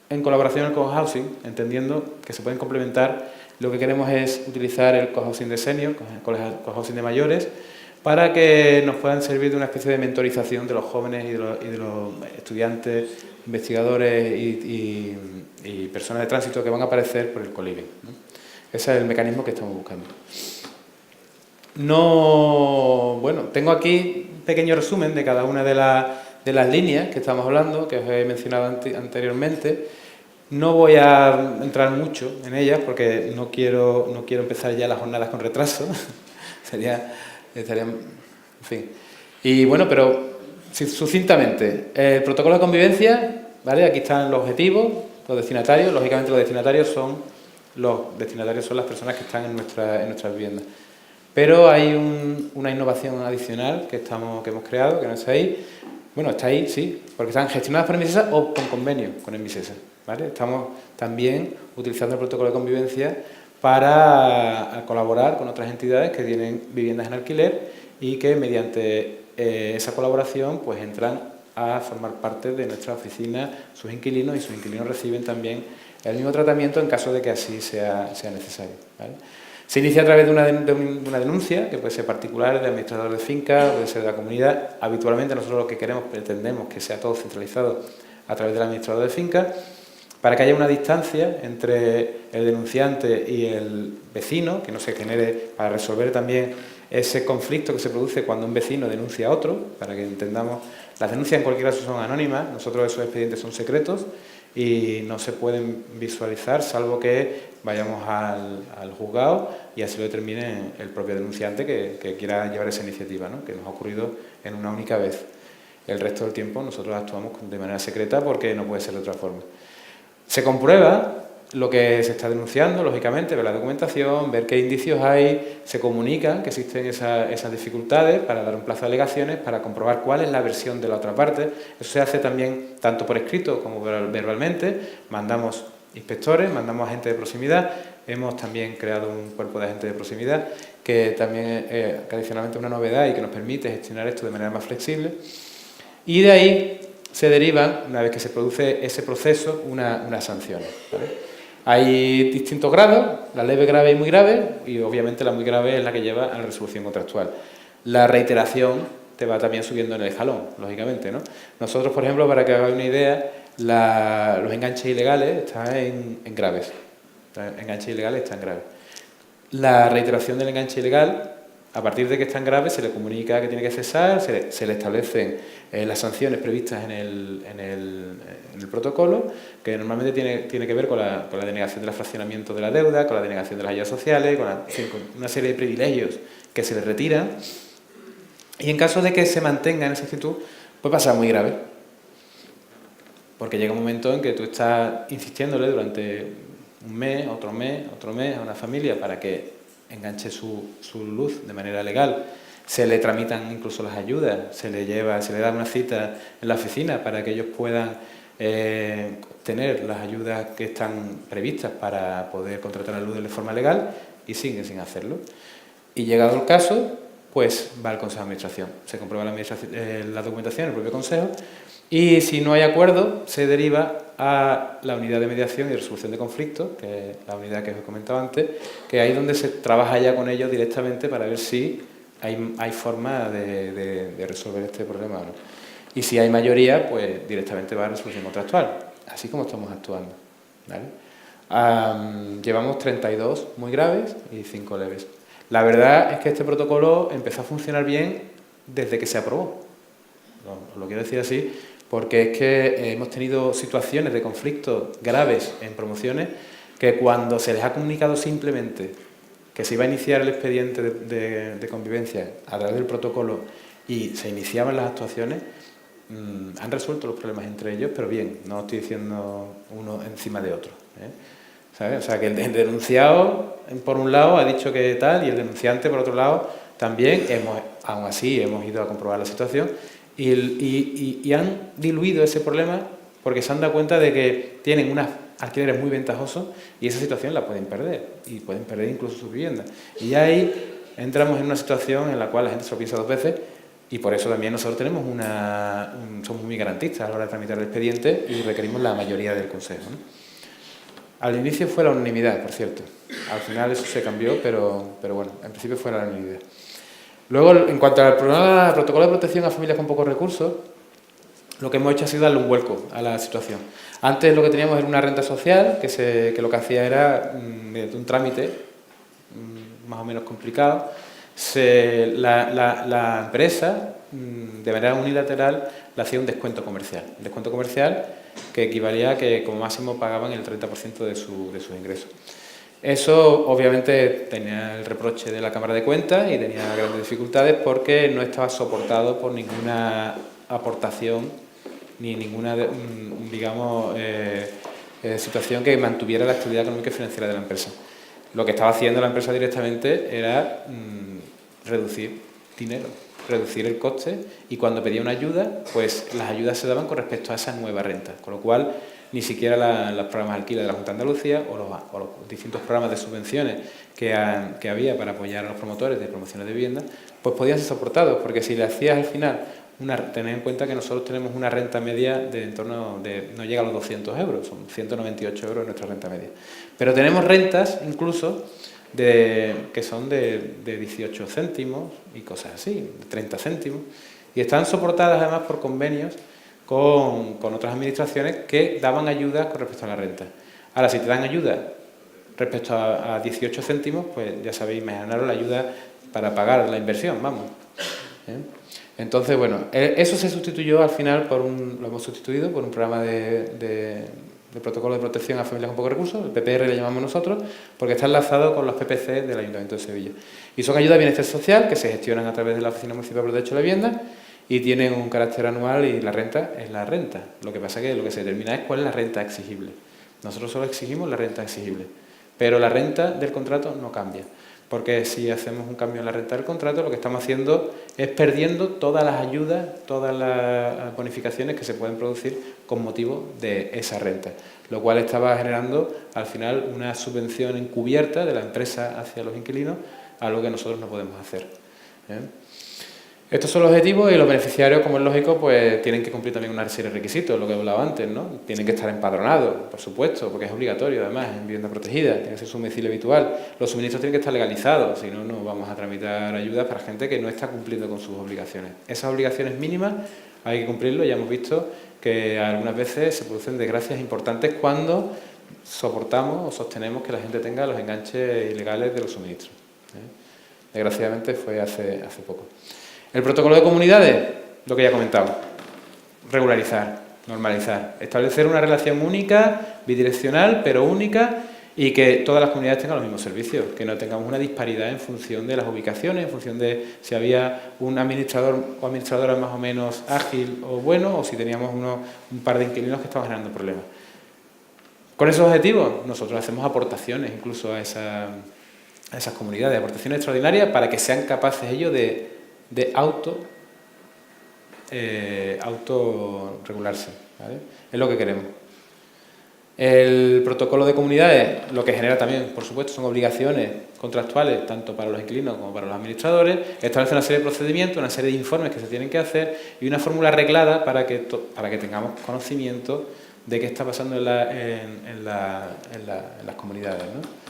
En colaboración con el cohousing, entendiendo que se pueden complementar, lo que queremos es utilizar el cohousing de senior, el cohousing de mayores, para que nos puedan servir de una especie de mentorización de los jóvenes y de los estudiantes, investigadores y personas de tránsito que van a aparecer por el Coliving, ¿no? Ese es el mecanismo que estamos buscando. Bueno, tengo aquí un pequeño resumen de cada una de las líneas que estamos hablando, que os he mencionado anteriormente. No voy a entrar mucho en ellas porque no quiero empezar ya las jornadas con retraso. estaría, en fin. Y bueno, pero sucintamente, el protocolo de convivencia, ¿vale? Aquí están los objetivos, los destinatarios. Lógicamente los destinatarios son las personas que están en nuestras viviendas. Pero hay una innovación adicional que hemos creado, que no está ahí. Bueno, está ahí, sí, porque están gestionadas por Envisesa o con convenio con Envisesa, ¿vale? Estamos también utilizando el protocolo de convivencia para colaborar con otras entidades que tienen viviendas en alquiler y que mediante esa colaboración pues entran a formar parte de nuestra oficina sus inquilinos, y sus inquilinos reciben también el mismo tratamiento en caso de que así sea necesario, ¿vale? Se inicia a través de una denuncia, que puede ser particular, de administrador de finca, puede ser de la comunidad. Habitualmente nosotros lo que pretendemos que sea todo centralizado a través del administrador de finca, para que haya una distancia entre el denunciante y el vecino, que no se genere, para resolver también ese conflicto que se produce cuando un vecino denuncia a otro, para que entendamos, las denuncias en cualquier caso son anónimas, nosotros esos expedientes son secretos y no se pueden visualizar salvo que vayamos al juzgado y así lo determine el propio denunciante que quiera llevar esa iniciativa, ¿no? Que nos ha ocurrido en una única vez. El resto del tiempo nosotros actuamos de manera secreta porque no puede ser de otra forma. Se comprueba lo que se está denunciando, lógicamente, ver la documentación, ver qué indicios hay, se comunica que existen esas dificultades para dar un plazo de alegaciones, para comprobar cuál es la versión de la otra parte. Eso se hace también tanto por escrito como verbalmente. Mandamos inspectores, mandamos agentes de proximidad. Hemos también creado un cuerpo de agentes de proximidad que también es adicionalmente una novedad y que nos permite gestionar esto de manera más flexible. Y de ahí se derivan, una vez que se produce ese proceso, unas sanciones, ¿vale? Hay distintos grados, la leve, grave y muy grave, y obviamente la muy grave es la que lleva a la resolución contractual. La reiteración te va también subiendo en el escalón, lógicamente, ¿no? Nosotros, por ejemplo, para que hagáis una idea, los enganches ilegales están en graves. Enganches ilegales están graves. La reiteración del enganche ilegal, a partir de que está en grave, se le comunica que tiene que cesar, se le establecen las sanciones previstas en el protocolo, que normalmente tiene que ver con la denegación del fraccionamiento de la deuda, con la denegación de las ayudas sociales, con una serie de privilegios que se le retiran. Y en caso de que se mantenga en esa actitud, puede pasar muy grave. Porque llega un momento en que tú estás insistiéndole durante un mes, otro mes a una familia para que enganche su luz de manera legal. Se le tramitan incluso las ayudas, se le da una cita en la oficina para que ellos puedan obtener las ayudas que están previstas para poder contratar la luz de forma legal, y siguen sin hacerlo. Y llegado el caso, pues va al Consejo de Administración. Se comprueba la documentación en el propio Consejo, y si no hay acuerdo, se deriva a la unidad de mediación y resolución de conflictos, que es la unidad que os he comentado antes, que ahí es donde se trabaja ya con ellos directamente para ver si hay forma de resolver este problema, ¿no? Y si hay mayoría, pues directamente va a resolución contractual, así como estamos actuando, ¿vale? Llevamos 32 muy graves y 5 leves. La verdad es que este protocolo empezó a funcionar bien desde que se aprobó. Os lo quiero decir así, porque es que hemos tenido situaciones de conflictos graves en promociones que cuando se les ha comunicado simplemente que se iba a iniciar el expediente de convivencia a través del protocolo y se iniciaban las actuaciones, han resuelto los problemas entre ellos, pero bien, no estoy diciendo uno encima de otro, ¿sabes? O sea, que el denunciado, por un lado, ha dicho que tal, y el denunciante, por otro lado, también. Aún así, hemos ido a comprobar la situación y han diluido ese problema porque se han dado cuenta de que tienen unas alquileres muy ventajosos y esa situación la pueden perder, y pueden perder incluso su vivienda. Y ahí entramos en una situación en la cual la gente se lo piensa dos veces, y por eso también nosotros tenemos somos muy garantistas a la hora de tramitar el expediente y requerimos la mayoría del Consejo, ¿no? Al inicio fue la unanimidad, por cierto. Al final eso se cambió, pero bueno, en principio fue la unanimidad. Luego, en cuanto al protocolo de protección a familias con pocos recursos, lo que hemos hecho ha sido darle un vuelco a la situación. Antes lo que teníamos era una renta social, que lo que hacía era, mediante un trámite más o menos complicado, la empresa, de manera unilateral, le hacía un descuento comercial. Un descuento comercial que equivalía a que como máximo pagaban el 30% de sus ingresos. Eso obviamente tenía el reproche de la Cámara de Cuentas y tenía grandes dificultades porque no estaba soportado por ninguna aportación ni ninguna, digamos, situación que mantuviera la actividad económica y financiera de la empresa. Lo que estaba haciendo la empresa directamente era reducir dinero, reducir el coste, y cuando pedía una ayuda, pues las ayudas se daban con respecto a esa nueva renta, con lo cual ni siquiera los programas de alquiler de la Junta de Andalucía o los distintos programas de subvenciones que había para apoyar a los promotores de promociones de vivienda, pues podían ser soportados, porque si le hacías al final, tened en cuenta que nosotros tenemos una renta media de en torno de, no llega a los 200 euros, son 198 euros nuestra renta media. Pero tenemos rentas incluso que son de 18 céntimos y cosas así, de 30 céntimos, y están soportadas además por convenios con otras administraciones que daban ayudas con respecto a la renta. Ahora, si te dan ayuda respecto a 18 céntimos, pues ya sabéis, imaginaros la ayuda para pagar la inversión, vamos. Entonces, bueno, eso se sustituyó al final lo hemos sustituido por un programa de protocolo de protección a familias con pocos recursos, el PPR le llamamos nosotros, porque está enlazado con los PPC del Ayuntamiento de Sevilla. Y son ayudas de bienestar social que se gestionan a través de la Oficina Municipal por Derecho a la Vivienda y tienen un carácter anual, y la renta es la renta. Lo que pasa es que lo que se determina es cuál es la renta exigible. Nosotros solo exigimos la renta exigible, pero la renta del contrato no cambia, porque si hacemos un cambio en la renta del contrato, lo que estamos haciendo es perdiendo todas las ayudas, todas las bonificaciones que se pueden producir con motivo de esa renta, lo cual estaba generando al final una subvención encubierta de la empresa hacia los inquilinos, algo que nosotros no podemos hacer. Estos son los objetivos, y los beneficiarios, como es lógico, pues tienen que cumplir también una serie de requisitos, lo que he hablado antes, ¿no? Tienen que estar empadronados, por supuesto, porque es obligatorio, además, en vivienda protegida, tiene que ser su domicilio habitual. Los suministros tienen que estar legalizados, si no, no vamos a tramitar ayudas para gente que no está cumpliendo con sus obligaciones. Esas obligaciones mínimas hay que cumplirlo. Ya hemos visto que algunas veces se producen desgracias importantes cuando soportamos o sostenemos que la gente tenga los enganches ilegales de los suministros. Desgraciadamente fue hace poco. El protocolo de comunidades, lo que ya he comentado, regularizar, normalizar, establecer una relación única, bidireccional, pero única, y que todas las comunidades tengan los mismos servicios, que no tengamos una disparidad en función de las ubicaciones, en función de si había un administrador o administradora más o menos ágil o bueno, o si teníamos un par de inquilinos que estaban generando problemas. Con esos objetivos, nosotros hacemos aportaciones incluso a esas comunidades, aportaciones extraordinarias para que sean capaces ellos de autorregularse, ¿vale? Es lo que queremos. El protocolo de comunidades lo que genera también, por supuesto, son obligaciones contractuales, tanto para los inquilinos como para los administradores. Establece una serie de procedimientos, una serie de informes que se tienen que hacer y una fórmula arreglada para que tengamos conocimiento de qué está pasando en las comunidades, ¿no?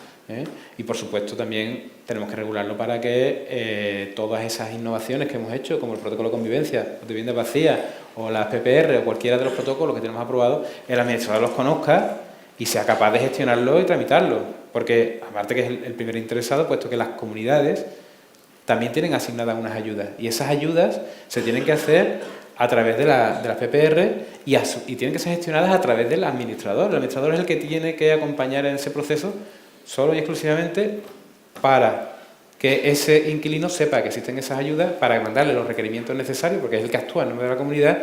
Y por supuesto también tenemos que regularlo para que todas esas innovaciones que hemos hecho, como el protocolo de convivencia, de vivienda vacía o las PPR o cualquiera de los protocolos que tenemos aprobados, el administrador los conozca y sea capaz de gestionarlo y tramitarlo, porque aparte que es el primer interesado, puesto que las comunidades también tienen asignadas unas ayudas, y esas ayudas se tienen que hacer a través de las PPR y tienen que ser gestionadas a través del administrador. El administrador es el que tiene que acompañar en ese proceso solo y exclusivamente para que ese inquilino sepa que existen esas ayudas, para mandarle los requerimientos necesarios, porque es el que actúa en nombre de la comunidad,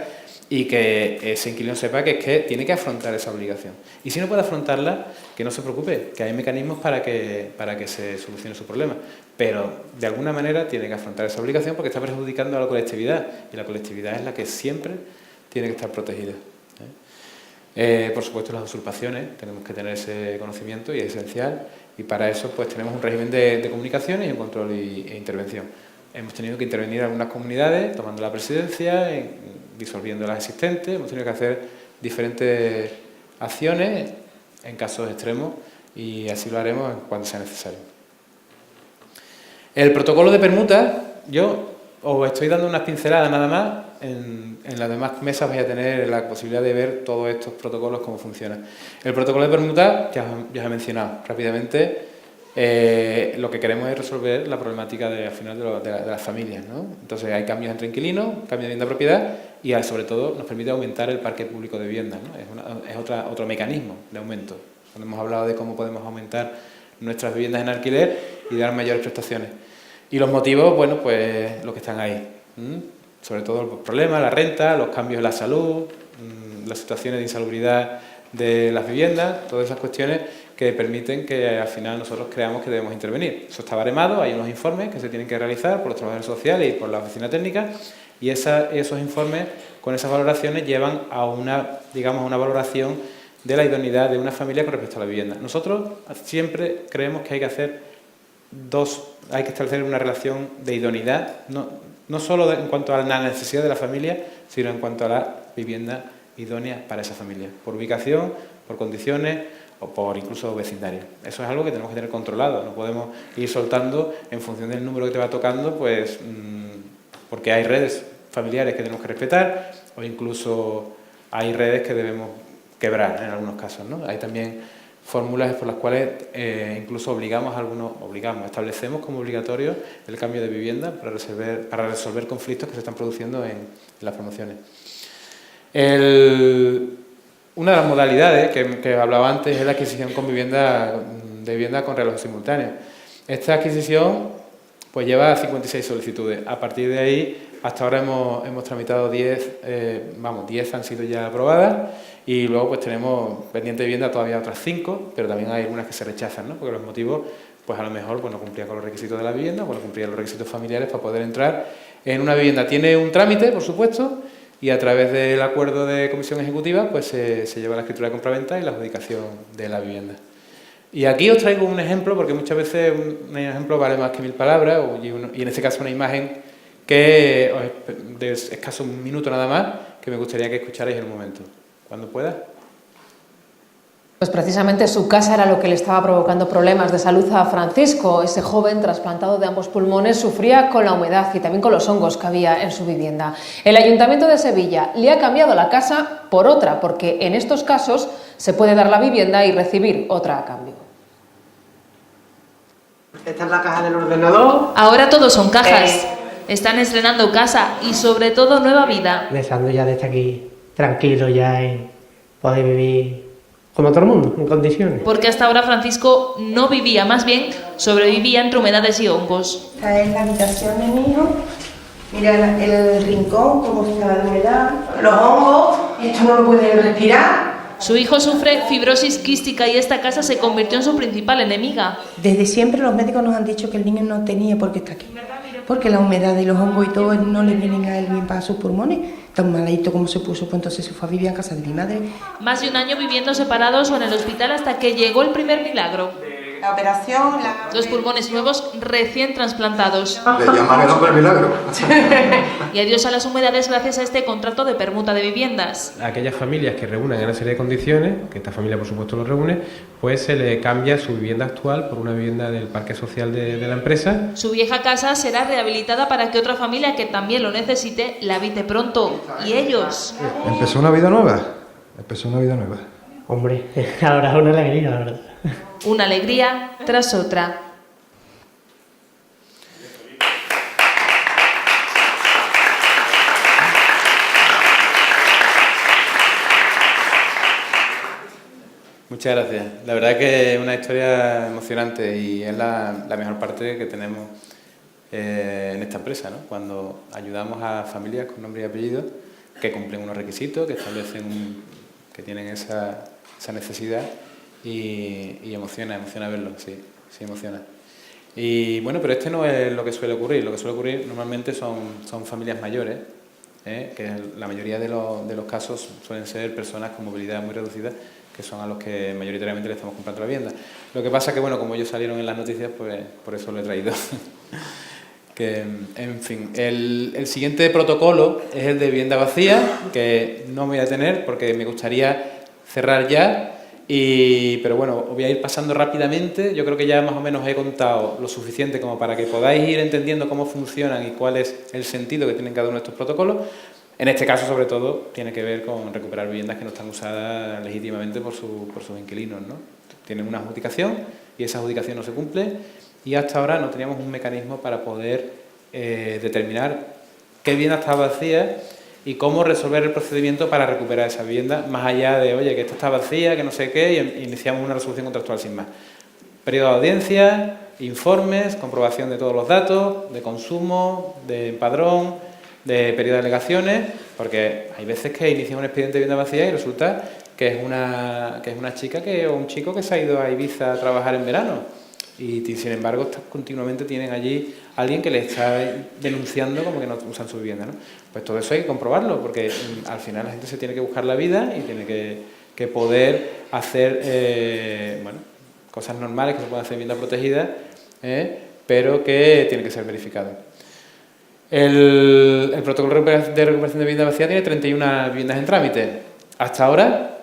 y que ese inquilino sepa que es que tiene que afrontar esa obligación. Y si no puede afrontarla, que no se preocupe, que hay mecanismos para que se solucione su problema. Pero de alguna manera tiene que afrontar esa obligación porque está perjudicando a la colectividad, y la colectividad es la que siempre tiene que estar protegida. Por supuesto, las usurpaciones, tenemos que tener ese conocimiento y es esencial, y para eso pues tenemos un régimen de comunicaciones y un control e intervención. Hemos tenido que intervenir en algunas comunidades, tomando la presidencia, disolviendo las existentes, hemos tenido que hacer diferentes acciones en casos extremos y así lo haremos cuando sea necesario. El protocolo de permuta, yo os estoy dando unas pinceladas nada más, en las demás mesas vais a tener la posibilidad de ver todos estos protocolos, cómo funcionan. El protocolo de permuta, ya os he mencionado rápidamente, lo que queremos es resolver la problemática al final de las familias, ¿no? Entonces hay cambios entre inquilinos, cambio de vivienda propiedad y sobre todo nos permite aumentar el parque público de viviendas, ¿no? Es otro mecanismo de aumento. Hemos hablado de cómo podemos aumentar nuestras viviendas en alquiler y dar mayores prestaciones. Y los motivos, bueno, pues los que están ahí. Sobre todo los problemas, la renta, los cambios en la salud, las situaciones de insalubridad de las viviendas, todas esas cuestiones que permiten que al final nosotros creamos que debemos intervenir. Eso está baremado, hay unos informes que se tienen que realizar por los trabajadores sociales y por la oficina técnica, y esos informes con esas valoraciones llevan a una valoración de la idoneidad de una familia con respecto a la vivienda. Nosotros siempre creemos que hay que establecer una relación de idoneidad, no solo en cuanto a la necesidad de la familia, sino en cuanto a la vivienda idónea para esa familia, por ubicación, por condiciones o por incluso vecindario. Eso es algo que tenemos que tener controlado, no podemos ir soltando en función del número que te va tocando, pues porque hay redes familiares que tenemos que respetar o incluso hay redes que debemos quebrar en algunos casos, ¿no? Hay también fórmulas por las cuales incluso establecemos como obligatorio el cambio de vivienda para resolver conflictos que se están produciendo en las promociones. Una de las modalidades que hablaba antes es la adquisición de vivienda con reloj simultáneo. Esta adquisición pues lleva 56 solicitudes. A partir de ahí, hasta ahora hemos tramitado 10 han sido ya aprobadas y luego pues tenemos pendiente de vivienda todavía otras 5, pero también hay algunas que se rechazan, ¿no? Porque los motivos, pues a lo mejor pues no cumplían con los requisitos de la vivienda, pues no cumplían los requisitos familiares para poder entrar en una vivienda. Tiene un trámite, por supuesto, y a través del acuerdo de comisión ejecutiva pues se lleva la escritura de compraventa y la adjudicación de la vivienda. Y aquí os traigo un ejemplo, porque muchas veces un ejemplo vale más que 1000 palabras, y en este caso una imagen que de escaso un minuto nada más, que me gustaría que escucharais en un momento. Cuando pueda. Pues precisamente su casa era lo que le estaba provocando problemas de salud a Francisco. Ese joven trasplantado de ambos pulmones sufría con la humedad y también con los hongos que había en su vivienda. El Ayuntamiento de Sevilla le ha cambiado la casa por otra, porque en estos casos se puede dar la vivienda y recibir otra a cambio. Esta es la caja del ordenador. Ahora todos son cajas. Están estrenando casa y sobre todo nueva vida. Deseando ya de estar aquí tranquilo ya y poder vivir como todo el mundo, en condiciones. Porque hasta ahora Francisco no vivía, más bien sobrevivía entre humedades y hongos. Esta es la habitación de mi hijo. Mira el rincón, cómo está de humedad. Los hongos, esto no lo puede respirar. Su hijo sufre fibrosis quística y esta casa se convirtió en su principal enemiga. Desde siempre los médicos nos han dicho que el niño no tenía por qué estar aquí. Porque la humedad y los hongos y todo no le vienen a él bien para sus pulmones. Tan malito como se puso, pues entonces se fue a vivir a casa de mi madre. Más de un año viviendo separados o en el hospital hasta que llegó el primer milagro. La operación... Dos pulmones nuevos recién trasplantados. Le llaman el hombre milagro. Y adiós a las humedades gracias a este contrato de permuta de viviendas. A aquellas familias que reúnen una serie de condiciones, que esta familia por supuesto lo reúne, pues se le cambia su vivienda actual por una vivienda del parque social de la empresa. Su vieja casa será rehabilitada para que otra familia que también lo necesite la habite pronto. ¿Y ellos? Empezó una vida nueva. Hombre, ahora es una alegría, la verdad. Una alegría tras otra. Muchas gracias. La verdad que es una historia emocionante y es la mejor parte que tenemos en esta empresa, ¿no? Cuando ayudamos a familias con nombre y apellido que cumplen unos requisitos, que establecen que tienen esa necesidad y emociona verlo, sí emociona. Y bueno, pero no es lo que suele ocurrir. Lo que suele ocurrir normalmente son familias mayores que la mayoría de los casos suelen ser personas con movilidad muy reducida, que son a los que mayoritariamente le estamos comprando la vivienda. Lo que pasa es que, bueno, como ellos salieron en las noticias, pues por eso lo he traído. Que, en fin, el siguiente protocolo es el de vivienda vacía, que no me voy a detener porque me gustaría cerrar ya, pero bueno, os voy a ir pasando rápidamente. Yo creo que ya más o menos he contado lo suficiente como para que podáis ir entendiendo cómo funcionan y cuál es el sentido que tienen cada uno de estos protocolos. En este caso, sobre todo, tiene que ver con recuperar viviendas que no están usadas legítimamente por sus inquilinos, ¿no? Tienen una adjudicación y esa adjudicación no se cumple, y hasta ahora no teníamos un mecanismo para poder determinar qué vivienda estaba vacía y cómo resolver el procedimiento para recuperar esa vivienda, más allá de, oye, que esta está vacía, que no sé qué, y iniciamos una resolución contractual sin más. Periodo de audiencia, informes, comprobación de todos los datos, de consumo, de empadrón, de periodo de alegaciones, porque hay veces que inicia un expediente de vivienda vacía y resulta que es una chica o un chico que se ha ido a Ibiza a trabajar en verano, y sin embargo continuamente tienen allí alguien que le está denunciando como que no usan su vivienda, ¿no? Pues todo eso hay que comprobarlo, porque al final la gente se tiene que buscar la vida y tiene que poder hacer bueno, cosas normales que se pueden hacer en vivienda protegida, pero que tiene que ser verificado. El protocolo de recuperación de vivienda vacía tiene 31 viviendas en trámite. Hasta ahora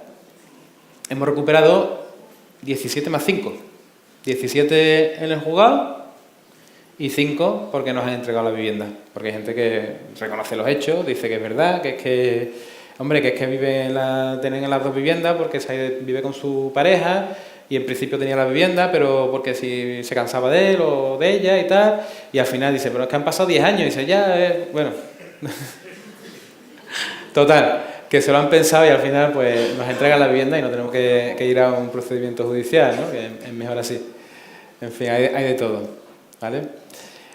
hemos recuperado 17 más 5. 17 en el juzgado y 5 porque nos han entregado la vivienda. Porque hay gente que reconoce los hechos, dice que es verdad, que es que, hombre, que es que tienen en las dos viviendas porque vive con su pareja y en principio tenía la vivienda, pero porque si se cansaba de él o de ella y tal, y al final dice, pero es que han pasado 10 años, y dice, ya, bueno. Total, que se lo han pensado y al final pues nos entregan la vivienda y no tenemos que ir a un procedimiento judicial, ¿no? Que es mejor así. En fin, hay de todo, ¿vale?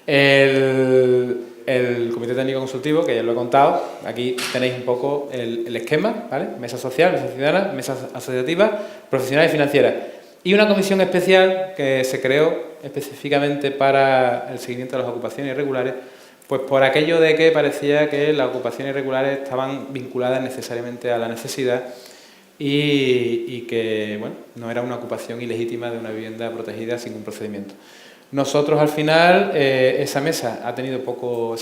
El Comité Técnico Consultivo, que ya lo he contado, aquí tenéis un poco el esquema, ¿vale? Mesa social, mesa ciudadana, mesa asociativa, profesional y financiera. Y una comisión especial que se creó específicamente para el seguimiento de las ocupaciones irregulares, pues por aquello de que parecía que las ocupaciones irregulares estaban vinculadas necesariamente a la necesidad y que, bueno, no era una ocupación ilegítima de una vivienda protegida sin un procedimiento. Nosotros al final, esa comisión ha tenido poco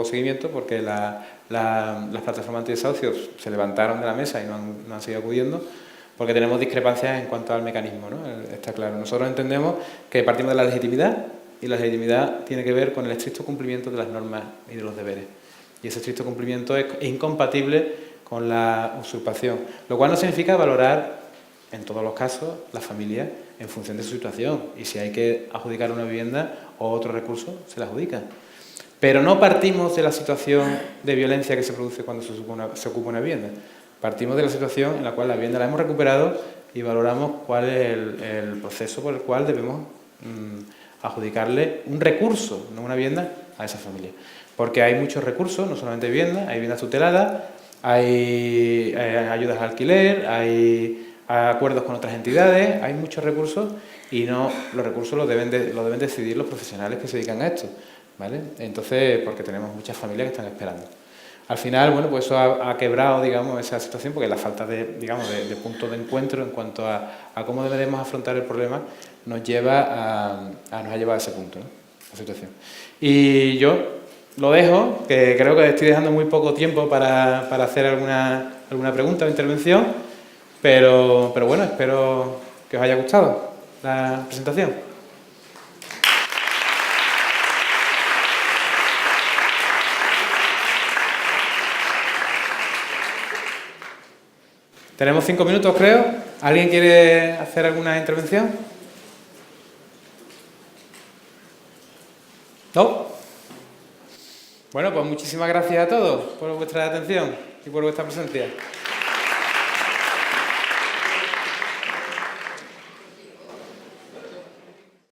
seguimiento porque las plataformas antidesahucios se levantaron de la mesa y no han seguido acudiendo, porque tenemos discrepancias en cuanto al mecanismo, ¿no? Está claro. Nosotros entendemos que partimos de la legitimidad, y la legitimidad tiene que ver con el estricto cumplimiento de las normas y de los deberes. Y ese estricto cumplimiento es incompatible con la usurpación, lo cual no significa valorar, en todos los casos, la familia en función de su situación. Y si hay que adjudicar una vivienda o otro recurso, se la adjudica. Pero no partimos de la situación de violencia que se produce cuando se ocupa una vivienda. Partimos de la situación en la cual la vivienda la hemos recuperado y valoramos cuál es el proceso por el cual debemos adjudicarle un recurso, no una vivienda, a esa familia. Porque hay muchos recursos, no solamente viviendas, hay viviendas tuteladas, hay ayudas al alquiler, hay acuerdos con otras entidades, hay muchos recursos y los recursos los deben decidir los profesionales que se dedican a esto, ¿vale? Entonces, porque tenemos muchas familias que están esperando. Al final, bueno, pues eso ha quebrado, digamos, esa situación, porque la falta de punto de encuentro en cuanto a cómo debemos afrontar el problema nos ha llevado a ese punto, ¿no? La situación. Y yo lo dejo, que creo que estoy dejando muy poco tiempo para hacer alguna pregunta o intervención, pero bueno, espero que os haya gustado la presentación. Tenemos 5 minutos, creo. ¿Alguien quiere hacer alguna intervención? ¿No? Bueno, pues muchísimas gracias a todos por vuestra atención y por vuestra presencia.